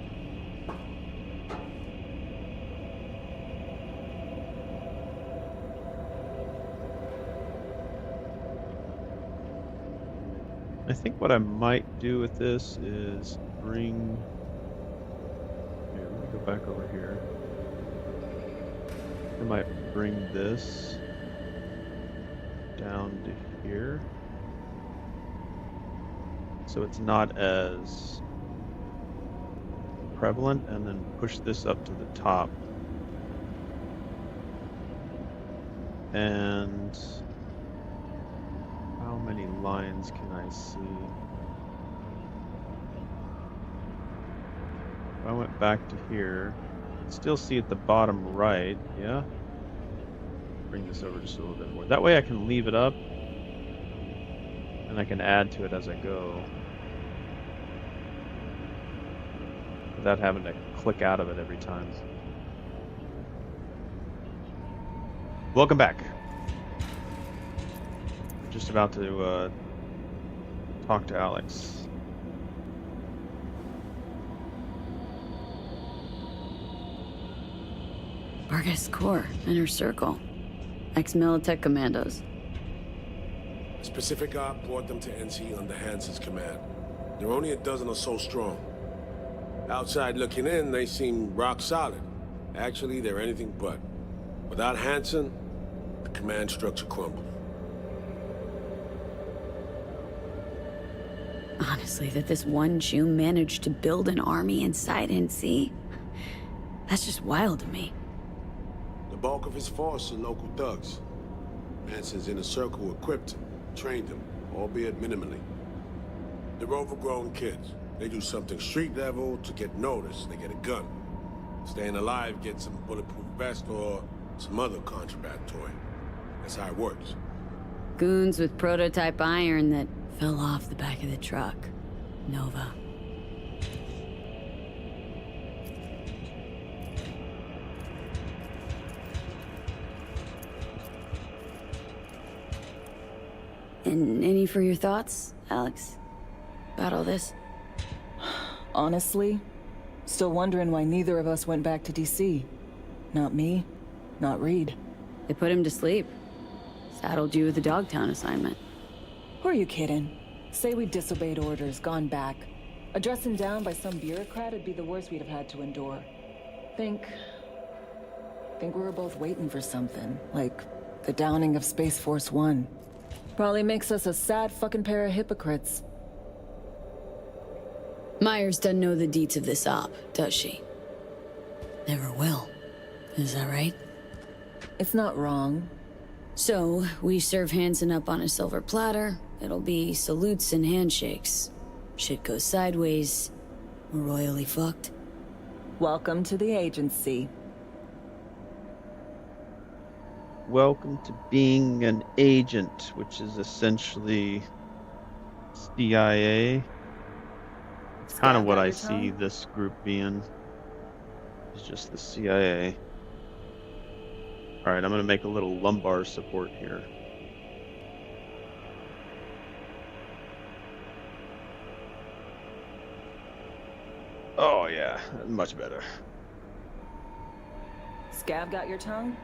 I think what I might do with this is bring... Here, let me go back over here. I might bring this down to here. So it's not as prevalent, and then push this up to the top. And how many lines can I see? If I went back to here, I'd still see at the bottom right, yeah? Bring this over just a little bit more. That way I can leave it up, and I can add to it as I go, without having to click out of it every time. Welcome back. Just about to talk to Alex. Vargas Corps, Inner Circle. Ex-Militech Commandos. Specific op brought them to NC under Hansen's command. They're only a dozen or so strong. Outside looking in, they seem rock solid. Actually, they're anything but. Without Hansen, the command structure crumbled. Honestly, that this one Jew managed to build an army inside NC? That's just wild to me. The bulk of his force are local thugs. Hansen's inner circle equipped him, trained him, albeit minimally. They're overgrown kids. They do something street level to get noticed. They get a gun. Staying alive gets some bulletproof vest or some other contraband toy. That's how it works. Goons with prototype iron that fell off the back of the truck. Nova. And any for your thoughts, Alex? About all this? Honestly, still wondering why neither of us went back to DC. Not me, not Reed. They put him to sleep. Saddled you with the Dogtown assignment. Who are you kidding? Say we disobeyed orders, gone back. A dressing down by some bureaucrat would be the worst we'd have had to endure. Think we were both waiting for something, like the downing of Space Force One. Probably makes us a sad fucking pair of hypocrites. Myers doesn't know the deets of this op, does she? Never will. Is that right? It's not wrong. So, we serve Hansen up on a silver platter. It'll be salutes and handshakes. Shit goes sideways. We're royally fucked. Welcome to the agency. Welcome to being an agent, which is essentially CIA. It's kind of what I see this group being. It's just the CIA. Alright, I'm going to make a little lumbar support here. Oh yeah, much better. Scav got your tongue?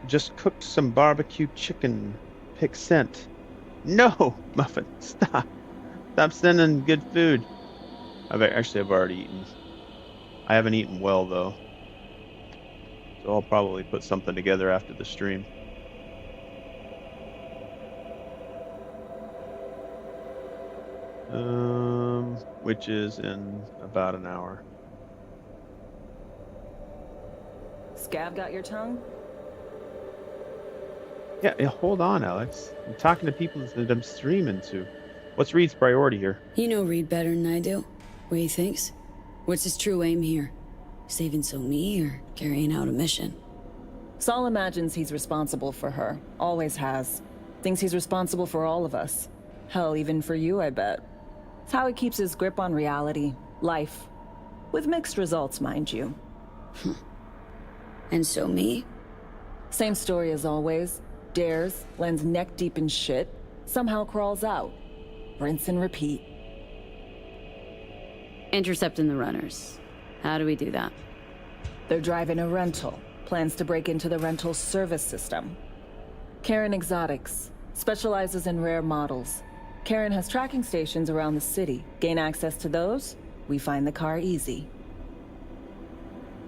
Just cooked some barbecue chicken. Pick scent. No, Muffin, stop. Stop sending good food. I've already eaten. I haven't eaten well though. So I'll probably put something together after the stream. Which is in about an hour. Scab got your tongue? Yeah, hold on, Alex. I'm talking to people that I'm streaming to. What's Reed's priority here? You know Reed better than I do. What he thinks? What's his true aim here? Saving me or carrying out a mission? Saul imagines he's responsible for her. Always has. Thinks he's responsible for all of us. Hell, even for you, I bet. It's how he keeps his grip on reality. Life. With mixed results, mind you. And me? Same story as always. Dares, lands neck deep in shit, somehow crawls out. Rinse and repeat. Intercepting the runners. How do we do that? They're driving a rental. Plans to break into the rental service system. Karen Exotics. Specializes in rare models. Karen has tracking stations around the city. Gain access to those, we find the car easy.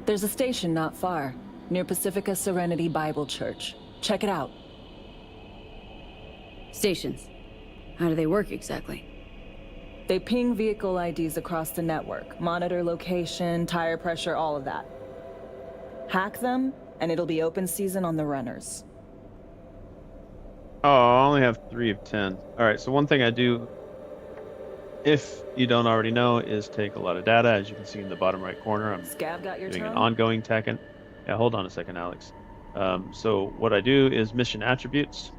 There's a station not far, near Pacifica Serenity Bible Church. Check it out. Stations. How do they work exactly? They ping vehicle IDs across the network, monitor location, tire pressure, all of that. Hack them, and it'll be open season on the runners. Oh, I only have 3 of 10. Alright, so one thing I do, if you don't already know, is take a lot of data. As you can see in the bottom right corner, I'm Scab got your doing an tongue? ongoing TACant. Yeah, hold on a second, Alex. So what I do is mission attributes.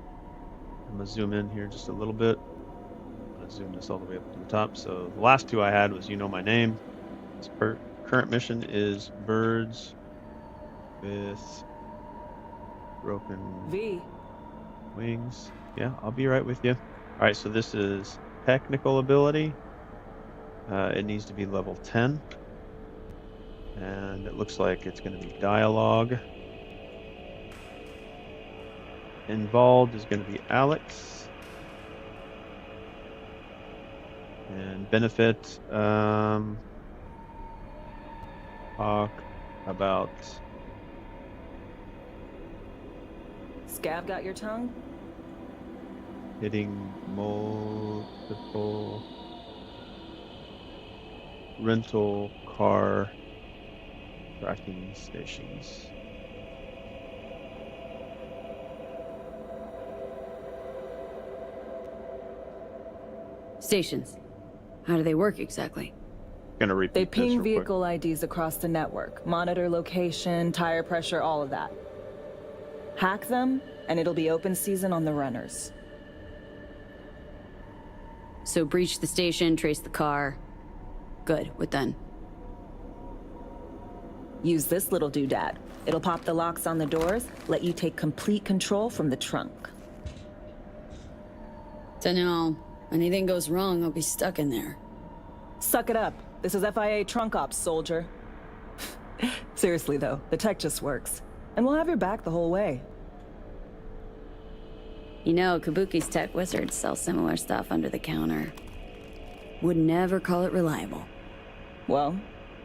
I'm going to zoom in here just a little bit. I'm going to zoom this all the way up to the top. So the last 2 I had was You Know My Name. This current mission is Birds with Broken Wings. Yeah, I'll be right with you. Alright, so this is technical ability. It needs to be level 10. And it looks like it's going to be dialogue. Involved is going to be Alex. And benefit, talk about... Scab got your tongue? Hitting multiple rental car tracking stations. Stations. How do they work exactly? Gonna repeat They this ping real quick. vehicle IDs across the network, monitor location, tire pressure, all of that. Hack them, and it'll be open season on the runners. So breach the station, trace the car. Good, what then? Use this little doodad. It'll pop the locks on the doors, let you take complete control from the trunk. Dunno. Anything goes wrong, I'll be stuck in there. Suck it up. This is FIA trunk ops, soldier. Seriously though, the tech just works. And we'll have your back the whole way. You know, Kabuki's tech wizards sell similar stuff under the counter. Would never call it reliable. Well,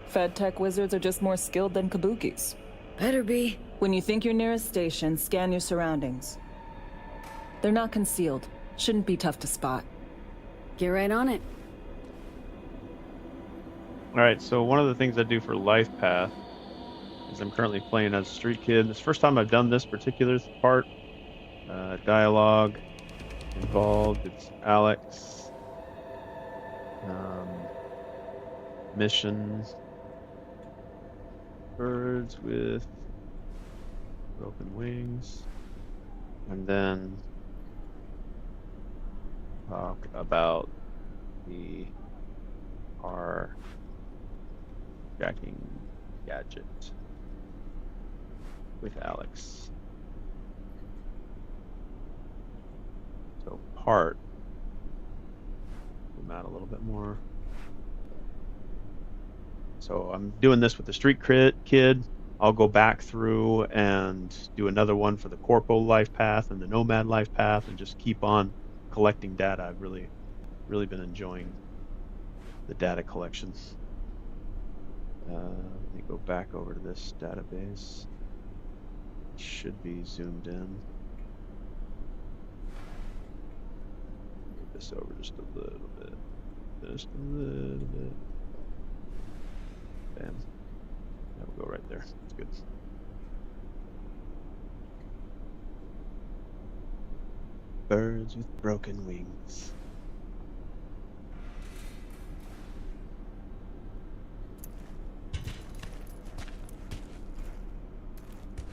Fed tech wizards are just more skilled than Kabukis. Better be. When you think you're near a station, scan your surroundings. They're not concealed. Shouldn't be tough to spot. Get right on it. Alright, so one of the things I do for Life Path is I'm currently playing as a street kid. This is the first time I've done this particular part. Dialogue involved, it's Alex. Mission. Birds with broken wings. And then talk about the car tracking gadget with Alex. So part, zoom out a little bit more. So I'm doing this with the street kid. I'll go back through and do another one for the Corpo life path and the Nomad life path and just keep on collecting data. I've really been enjoying the data collections. Let me go back over to this database. Should be zoomed in. Move this over just a little bit. Just a little bit. Bam. That will go right there. That's good. Birds with broken wings.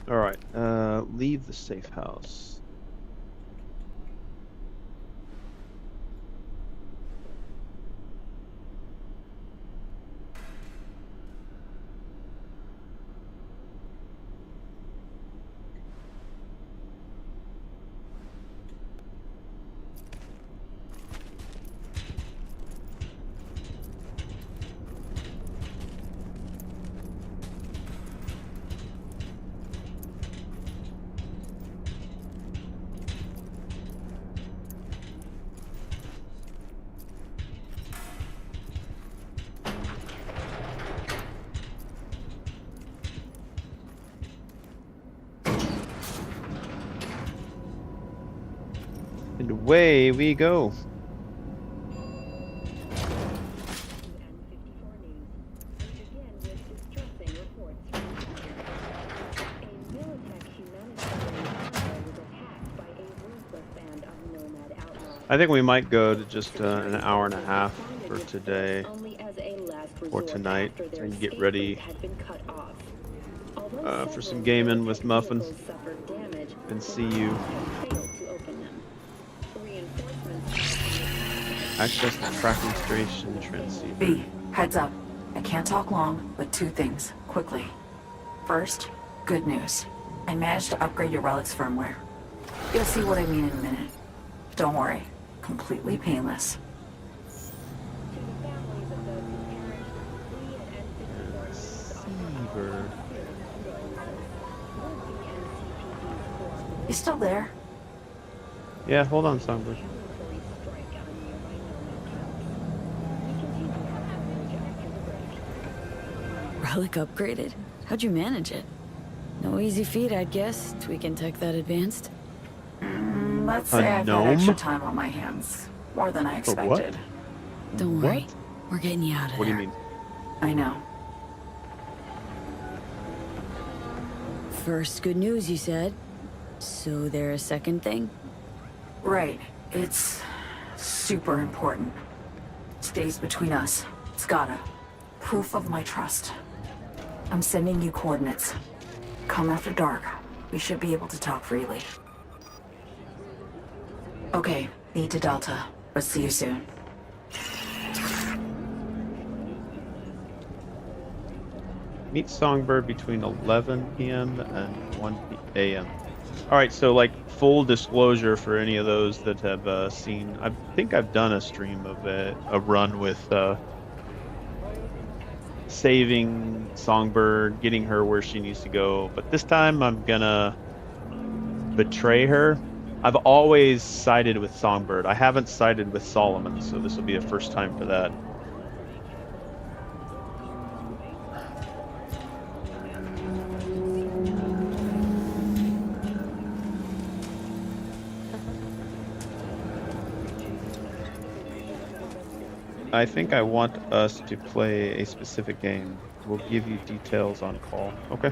All right, leave the safe house. And away we go. I think we might go to just an hour and a half for today or tonight, so you get ready for some gaming with Muffin and see you. Access the tracking station transceiver. B, heads up. I can't talk long, but two things, quickly. First, good news. I managed to upgrade your relic's firmware. You'll see what I mean in a minute. Don't worry, completely painless. Receiver. You still there? Yeah, hold on, Songbird. Relic upgraded? How'd you manage it? No easy feat, I'd guess, tweaking tech that advanced. Let's say I've had extra time on my hands. More than I expected. Don't worry. We're getting you out of there. What do you mean? I know. First good news, you said. So there a second thing? Right. It's super important. Stays between us. It's gotta. Proof of my trust. I'm sending you coordinates. Come after dark. We should be able to talk freely. Okay, need to Delta, but see you soon. Meet Songbird between 11 p.m. and 1 a.m. Alright, so like full disclosure for any of those that have seen, I think I've done a stream of a run with saving Songbird, getting her where she needs to go, but this time I'm gonna betray her. I've always sided with Songbird. I haven't sided with Solomon, so this will be a first time for that. I think I want us to play a specific game. We'll give you details on call. Okay.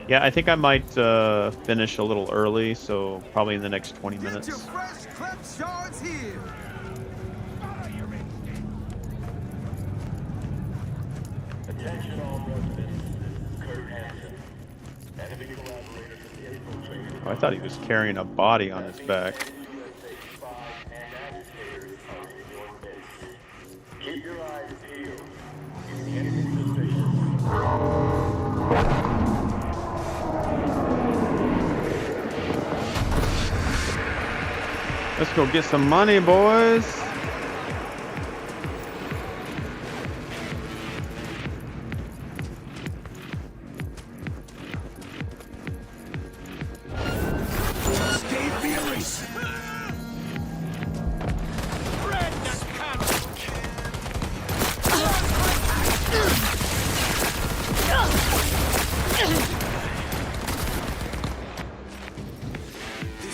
Yeah, I think I might finish a little early, so probably in the next 20 minutes. Get your fresh clipped shards here. Attention all residents. Kurt Hansen. Enemy collaborators infiltrated. Oh, I thought he was carrying a body on his back. Keep your eyes peeled. Enemy suspicious. Let's go get some money, boys.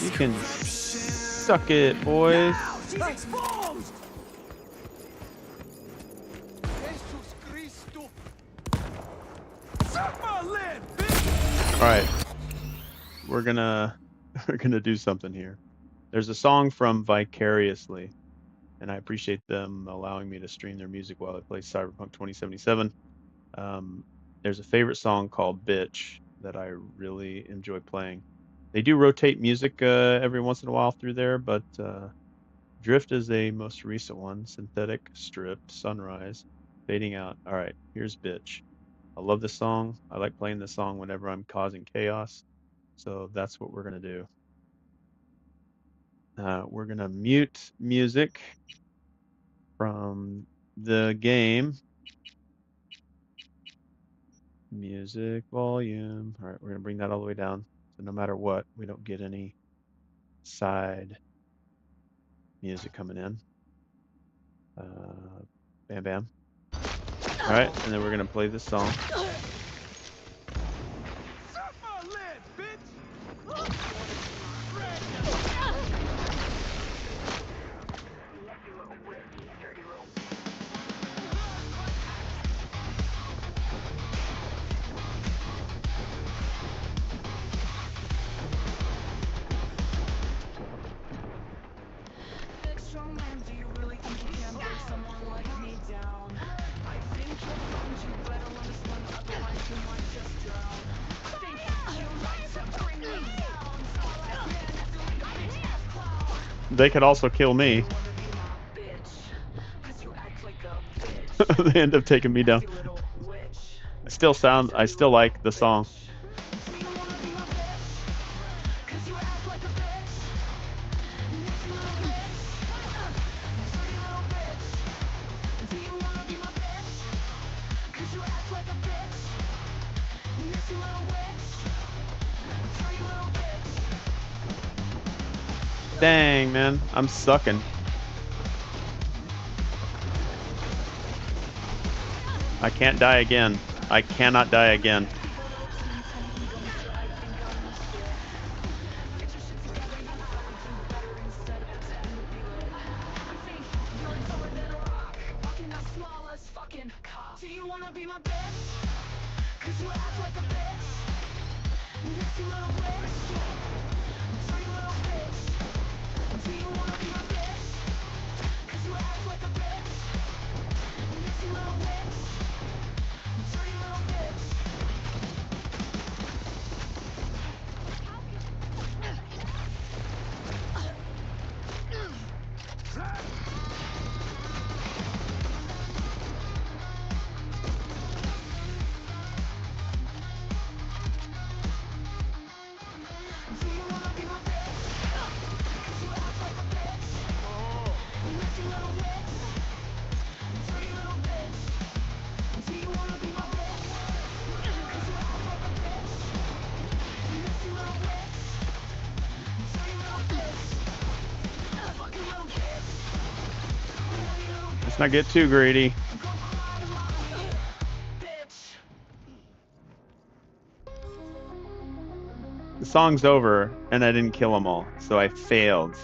You can suck it, boys. She's exposed. Jesus Christo. Suck my lid, bitch. All right, we're gonna do something here. There's a song from Vicariously, and I appreciate them allowing me to stream their music while I play Cyberpunk 2077. There's a favorite song called Bitch that I really enjoy playing. They do rotate music every once in a while through there, but Drift is a most recent one. Synthetic, Stripped, Sunrise, Fading Out. All right, here's Bitch. I love this song. I like playing this song whenever I'm causing chaos. So that's what we're going to do. We're going to mute music from the game. Music volume. All right, we're going to bring that all the way down. So no matter what, we don't get any side music coming in. Bam, bam. All right, and then we're going to play this song. They could also kill me. They end up taking me down. I still like the song. Dang, man, I'm sucking. I can't die again. I cannot die again. Let's not get too greedy. The song's over, and I didn't kill them all, so I failed.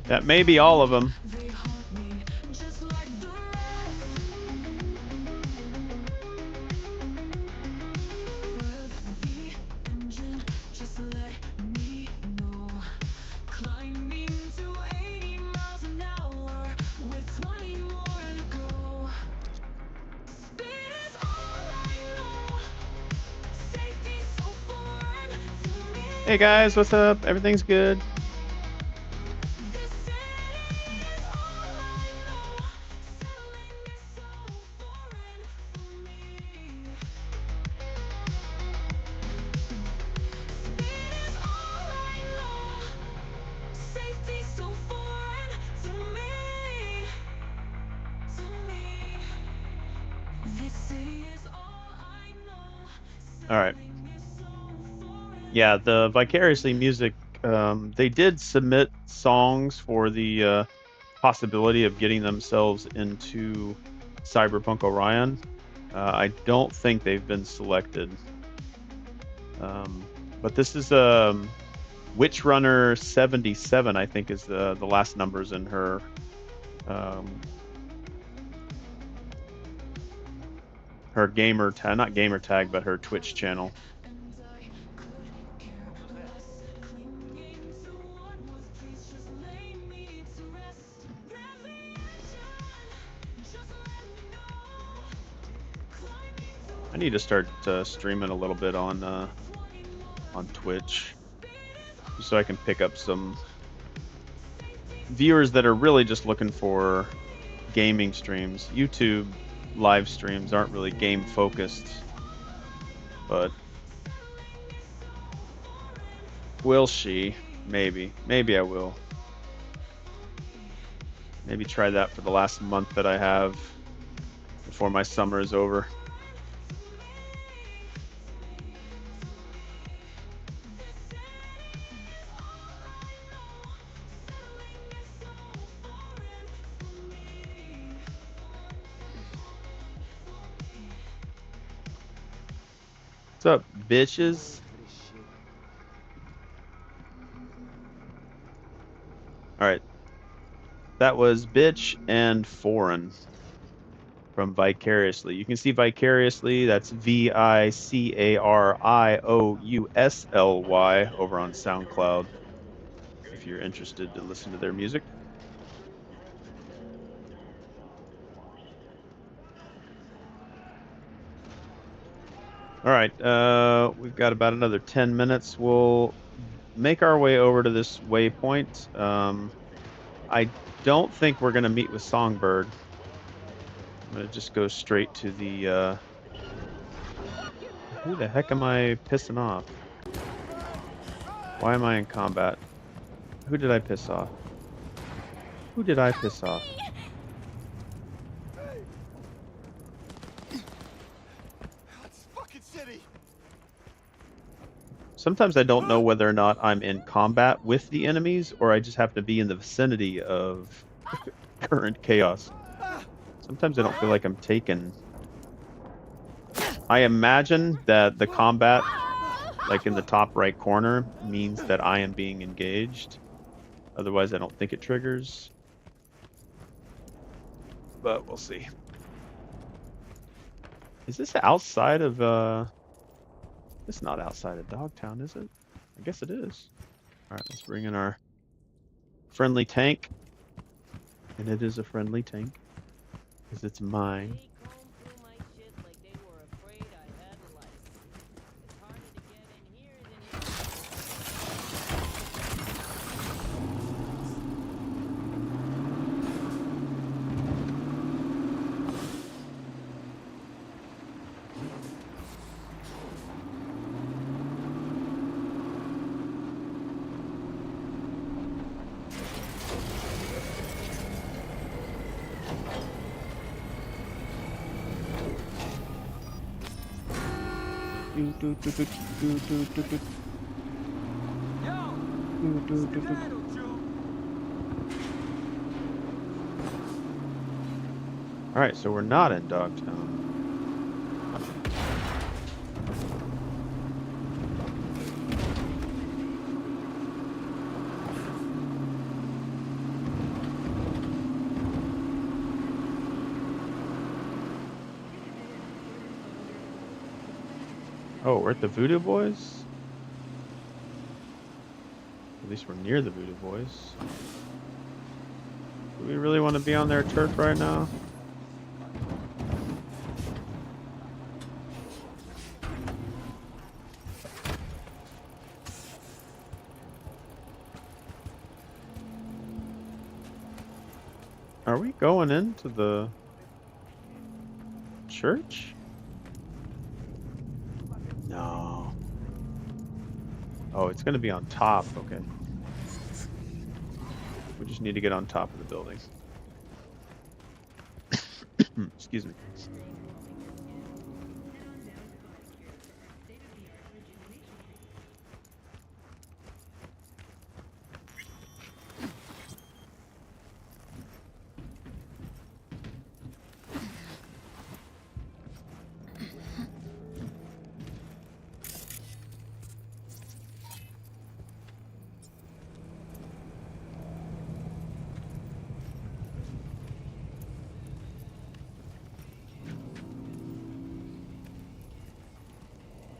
That may be all of them. Hey guys, what's up? Everything's good. All right. Yeah, the Vicariously music, they did submit songs for the possibility of getting themselves into Cyberpunk Orion. I don't think they've been selected. But this is Witchrunner 77, I think, is the last numbers in her her gamer tag, not gamer tag, but her Twitch channel. I need to start streaming a little bit on Twitch, so I can pick up some viewers that are really just looking for gaming streams. YouTube live streams aren't really game focused, but will she? Maybe I will. Maybe try that for the last month that I have before my summer is over. What's up, bitches? Alright. That was Bitch and Foreign from Vicariously. You can see Vicariously, that's Vicariusly over on SoundCloud if you're interested to listen to their music. Alright, we've got about another 10 minutes. We'll make our way over to this waypoint. I don't think we're going to meet with Songbird. I'm going to just go straight to the... Who the heck am I pissing off? Why am I in combat? Who did I piss off? Who did I piss off? Sometimes I don't know whether or not I'm in combat with the enemies, or I just have to be in the vicinity of current chaos. Sometimes I don't feel like I'm taken. I imagine that the combat, like in the top right corner, means that I am being engaged. Otherwise, I don't think it triggers. But we'll see. Is this outside of... It's not outside of Dogtown, is it? I guess it is. Alright, let's bring in our friendly tank. And it is a friendly tank. Because it's mine. Alright, so we're not in Dogtown. Oh, we're at the Voodoo Boys? At least we're near the Voodoo Boys. Do we really want to be on their turf right now? Are we going into the church? No. Oh, it's going to be on top. Okay. We just need to get on top of the building. Excuse me.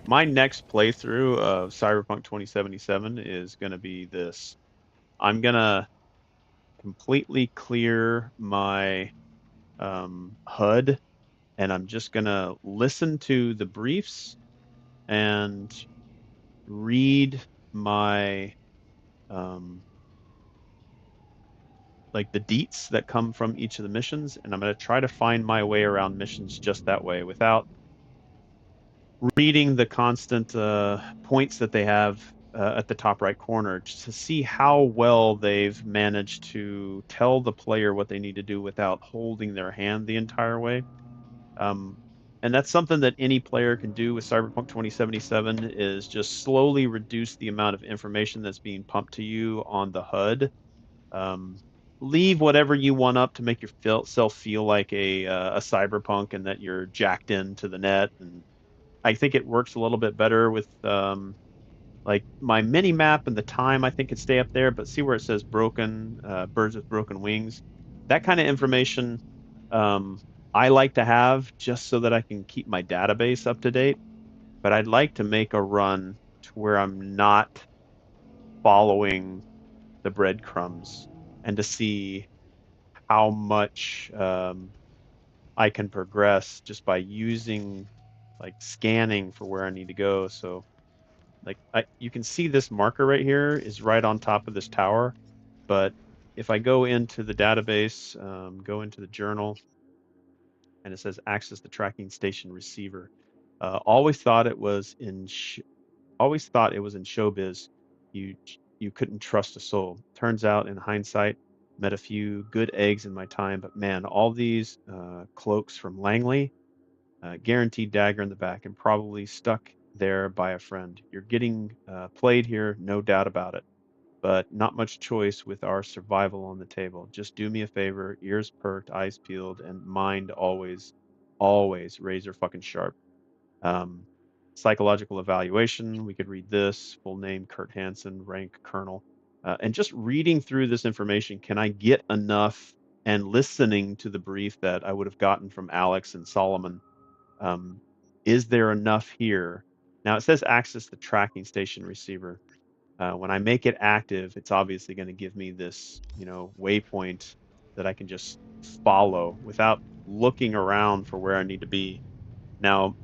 my next playthrough of Cyberpunk 2077 is going to be this. I'm going to completely clear my HUD, and I'm just going to listen to the briefs and read my like the deets that come from each of the missions, and I'm going to try to find my way around missions just that way without reading the constant points that they have at the top right corner, just to see how well they've managed to tell the player what they need to do without holding their hand the entire way. And that's something that any player can do with Cyberpunk 2077 is just slowly reduce the amount of information that's being pumped to you on the HUD. Leave whatever you want up to make yourself feel like a cyberpunk and that you're jacked into the net. And I think it works a little bit better with like my mini map and the time. I think could stay up there, but see where it says broken birds with broken wings. That kind of information I like to have just so that I can keep my database up to date. But I'd like to make a run to where I'm not following the breadcrumbs and to see how much I can progress just by using like scanning for where I need to go. So like you can see this marker right here is right on top of this tower. But if I go into the database, go into the journal, and it says access the tracking station receiver. Always thought it was in showbiz. You couldn't trust a soul. Turns out, in hindsight, met a few good eggs in my time, but man, all these cloaks from Langley, guaranteed dagger in the back, and probably stuck there by a friend. You're getting played here, no doubt about it, but not much choice with our survival on the table. Just do me a favor, ears perked, eyes peeled, and mind always, always razor fucking sharp. Um, Psychological evaluation. We could read this. Full name, Kurt Hansen, rank colonel. And just reading through this information, can I get enough, and listening to the brief that I would have gotten from Alex and Solomon, is there enough here? Now it says access the tracking station receiver. When I make it active, it's obviously going to give me this, waypoint that I can just follow without looking around for where I need to be. Now,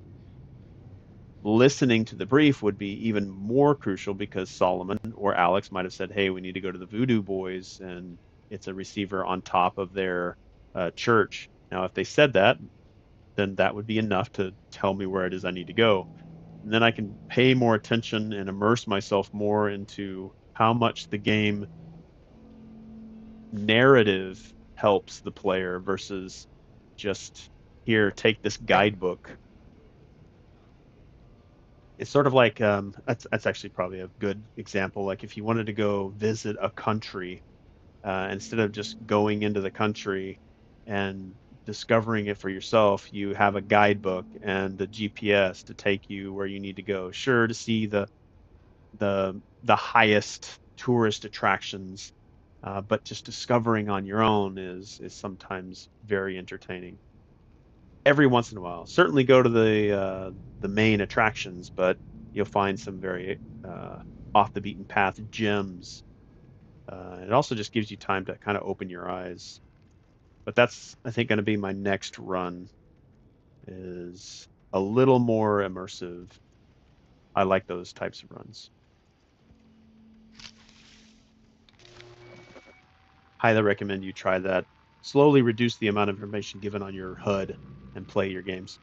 listening to the brief would be even more crucial because Solomon or Alex might have said, hey, we need to go to the Voodoo Boys, and it's a receiver on top of their church. Now, if they said that, then that would be enough to tell me where it is I need to go. And then I can pay more attention and immerse myself more into how much the game narrative helps the player versus just, here, take this guidebook. It's sort of like that's actually probably a good example. Like if you wanted to go visit a country, instead of just going into the country and discovering it for yourself, you have a guidebook and the GPS to take you where you need to go. Sure, to see the highest tourist attractions, but just discovering on your own is sometimes very entertaining. Every once in a while, certainly go to the main attractions, but you'll find some very off the beaten path gems. It also just gives you time to kind of open your eyes. But that's, I think, going to be my next run, is a little more immersive. I like those types of runs. Highly recommend you try that. Slowly reduce the amount of information given on your HUD and play your games.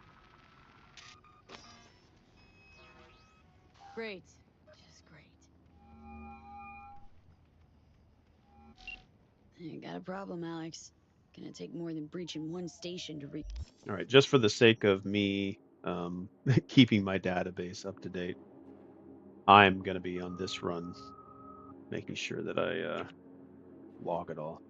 Great. Just great. You got a problem, Alex. Gonna take more than breaching one station to reach. All right, just for the sake of me keeping my database up to date, I'm going to be on this run, making sure that I log it all.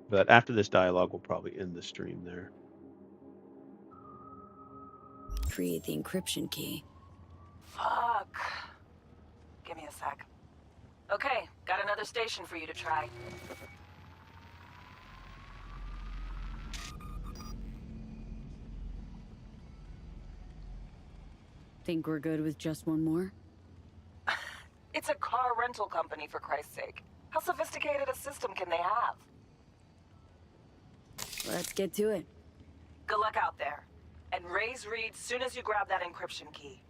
But after this dialogue, we'll probably end the stream there. Create the encryption key. Fuck. Give me a sec. Okay, got another station for you to try. Think we're good with just one more? It's a car rental company, for Christ's sake. How sophisticated a system can they have? Let's get to it. Good luck out there. And raise Reed soon as you grab that encryption key.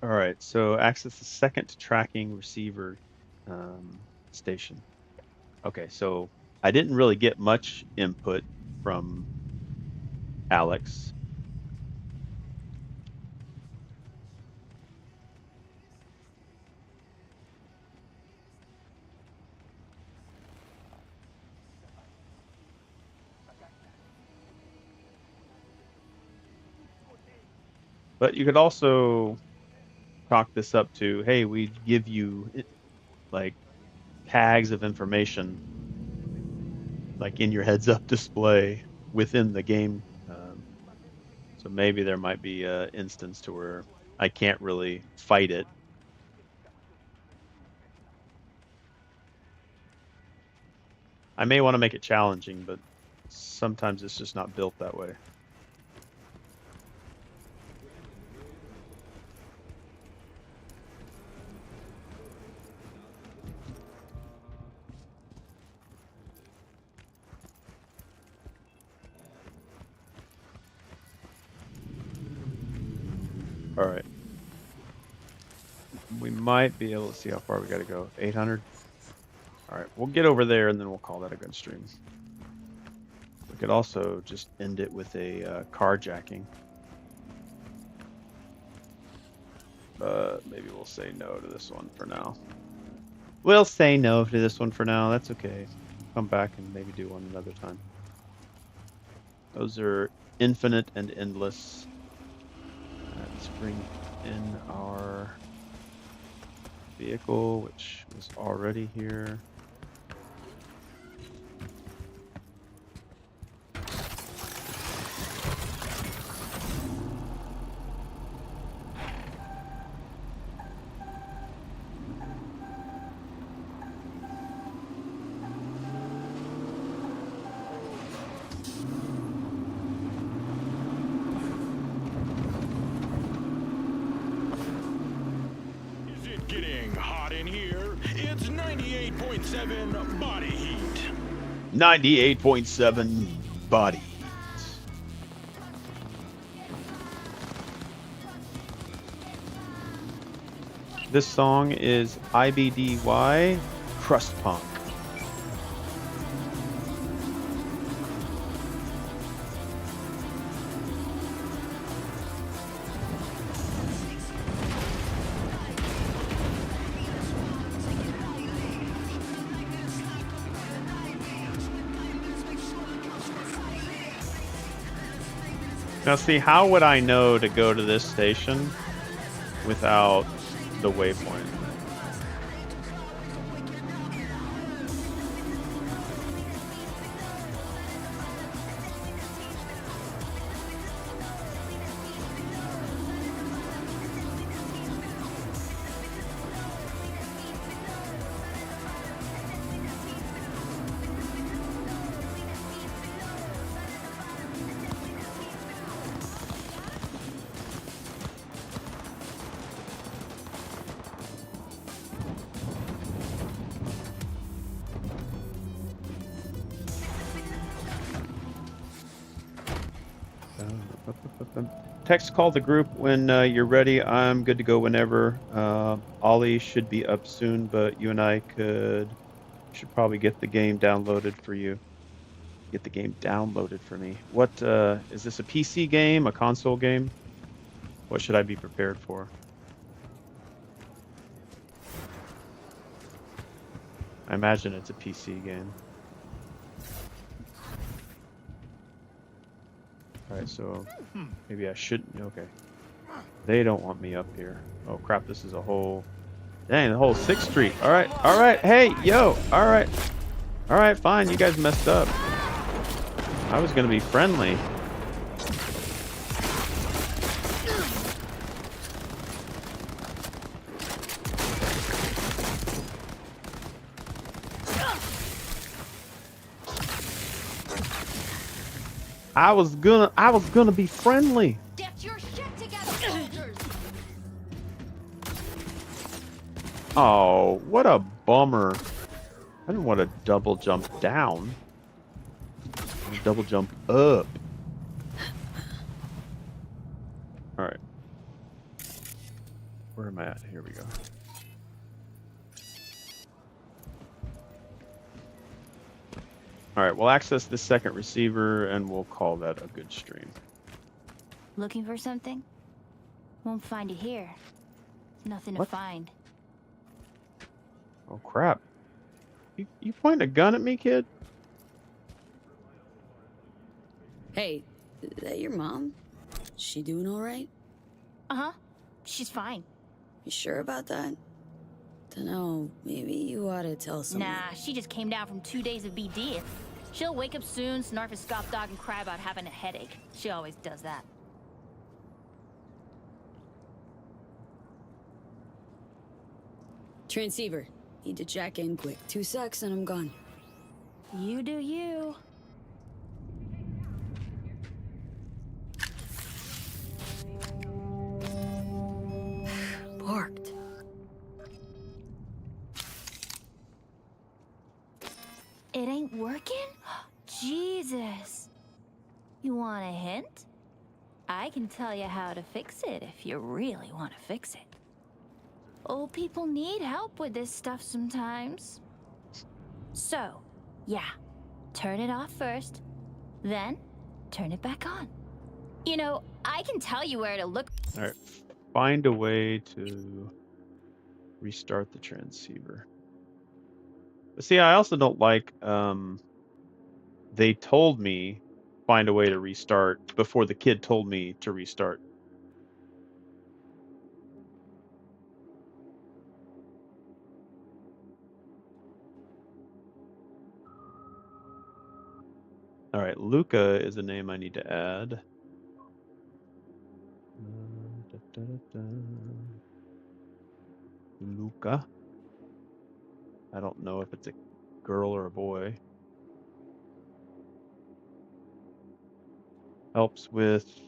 All right, so access the second tracking receiver station. Okay, so I didn't really get much input from Alex. But you could also chalk this up to, hey, we give you like tags of information like in your heads-up display within the game. So maybe there might be an instance to where I can't really fight it. I may want to make it challenging, but sometimes it's just not built that way. All right. We might be able to see how far we got to go. 800. All right, we'll get over there and then we'll call that a good stream. We could also just end it with a carjacking. But maybe we'll say no to this one for now. We'll say no to this one for now. That's okay. Come back and maybe do one another time. Those are infinite and endless. Let's bring in our vehicle, which was already here. Getting hot in here. It's 98.7 body heat. 98.7 body heat. This song is IBDY Crust Punk. Now see, how would I know to go to this station without the waypoint? Text call the group when you're ready. I'm good to go whenever. Ollie should be up soon, but you and I should probably get the game downloaded for you. Get the game downloaded for me. What is this, a PC game, a console game? What should I be prepared for? I imagine it's a PC game. Alright, so maybe I shouldn't. Okay. They don't want me up here. Oh crap, this is a whole... Dang, the whole 6th Street. Alright, alright, hey, yo, alright. Alright, fine, you guys messed up. I was gonna be friendly. I was gonna be friendly. Get your shit together, soldiers! Oh, what a bummer. I didn't want to double jump down. I want to double jump up. Alright. Where am I at? Here we go. Alright, we'll access this second receiver and we'll call that a good stream. Looking for something? Won't find it here. Nothing to What? find. Oh crap. You pointing a gun at me, kid? Hey, is that your mom? Is she doing all right? Uh-huh. She's fine. You sure about that? Dunno, maybe you ought to tell someone. Nah, she just came down from 2 days of BD. She'll wake up soon, snarf a scoff dog, and cry about having a headache. She always does that. Transceiver. Need to jack in quick. 2 secs and I'm gone. You do you. Parked. It ain't working? Jesus. You want a hint? I can tell you how to fix it if you really want to fix it. Old people need help with this stuff sometimes. So, yeah, turn it off first, then turn it back on. You know, I can tell you where to look. Alright. Find a way to restart the transceiver. But see, I also don't like they told me find a way to restart before the kid told me to restart. All right, Luca is a name I need to add. Luca. I don't know if it's a girl or a boy. Helps with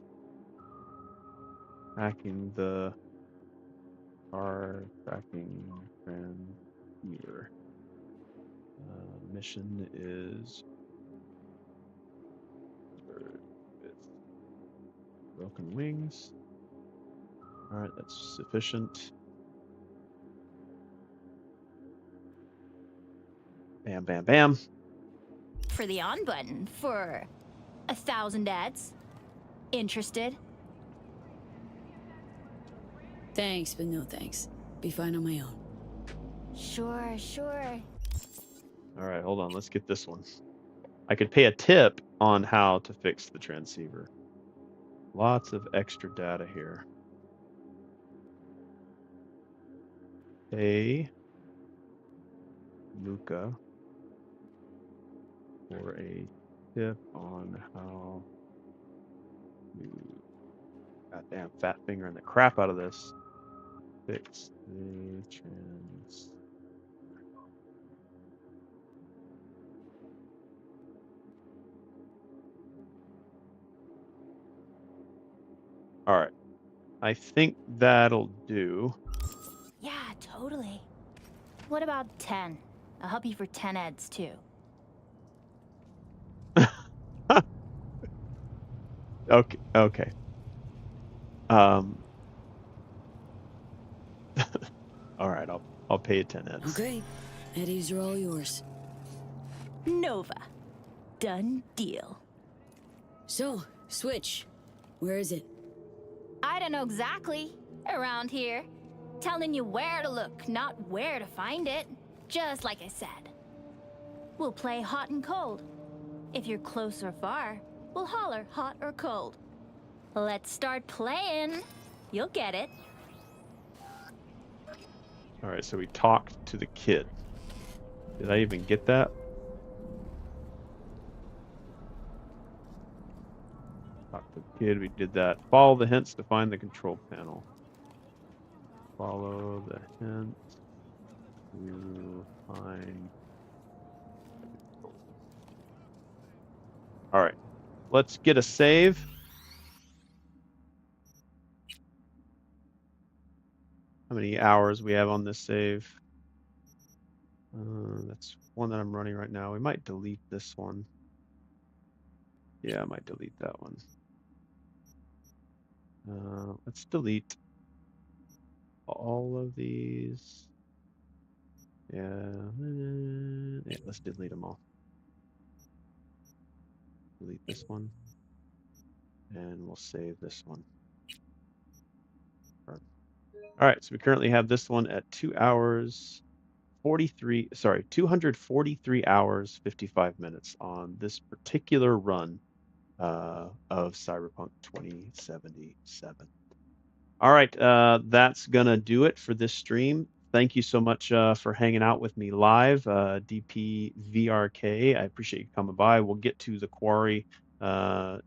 hacking the car tracking transmitter. Mission is with broken wings. All right, that's sufficient. Bam, bam, bam. For the on button for 1,000 ads. Interested? Thanks, but no thanks. Be fine on my own. Sure, sure. All right, hold on. Let's get this one. I could pay a tip on how to fix the transceiver. Lots of extra data here. Pay Luca for a tip on how to, goddamn fat fingering the crap out of this, fix the trans. All right, I think that'll do. Yeah, totally. What about 10? I'll help you for 10 ads too. Okay, okay. All right, I'll pay you 10 heads. Okay, Eddies are all yours. Nova. Done deal. So, Switch. Where is it? I don't know exactly. Around here. Telling you where to look, not where to find it. Just like I said. We'll play hot and cold. If you're close or far, we'll holler hot or cold. Let's start playing. You'll get it. All right, so we talked to the kid. Did I even get that? Talk to the kid, we did that. Follow the hints to find the control panel. Follow the hints to find. All right. let's get a save. How many hours we have on this save? That's one that I'm running right now. We might delete this one. Yeah, I might delete that one. Let's delete all of these. Yeah, let's delete them all. Delete this one. And we'll save this one. All right, so we currently have this one at 2 hours 243 hours 55 minutes on this particular run of Cyberpunk 2077. All right, that's gonna do it for this stream. Thank you so much for hanging out with me live, DPVRK. I appreciate you coming by. We'll get to the Quarry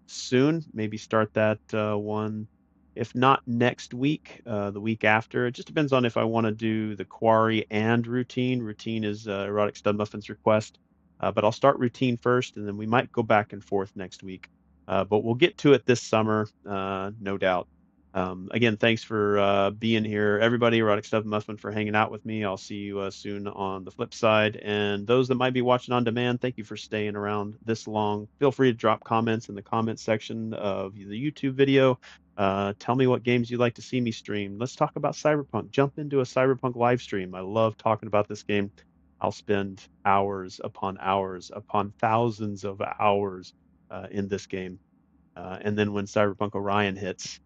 soon. Maybe start that one, if not next week, the week after. It just depends on if I want to do the Quarry and Routine. Routine is Erotic Stud Muffin's request, but I'll start Routine first, and then we might go back and forth next week. But we'll get to it this summer, no doubt. Again, thanks for being here, everybody. Erotic Stuff Muffin for hanging out with me. I'll see you soon on the flip side. And those that might be watching on demand, thank you for staying around this long. Feel free to drop comments in the comments section of the YouTube video. Tell me what games you'd like to see me stream. Let's talk about Cyberpunk. Jump into a Cyberpunk live stream. I love talking about this game. I'll spend hours upon thousands of hours in this game. And then when Cyberpunk Orion hits,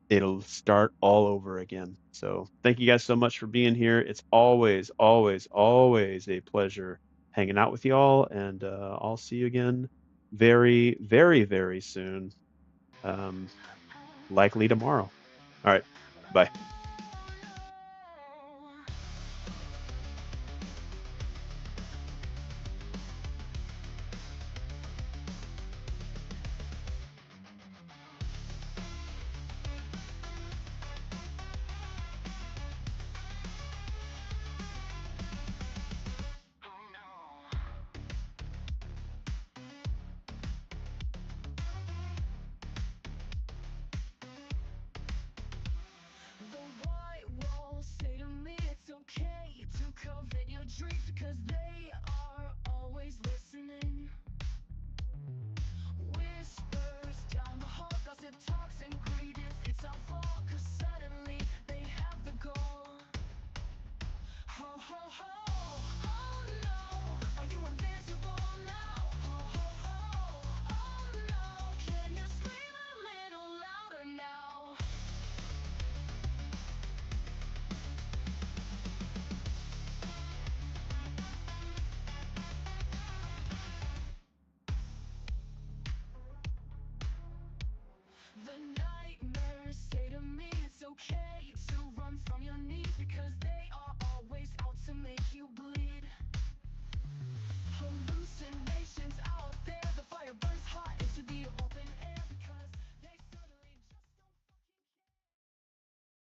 it'll start all over again. So thank you guys so much for being here. It's always, always, always a pleasure hanging out with y'all, and I'll see you again very, very, very soon. Likely tomorrow. All right. Bye.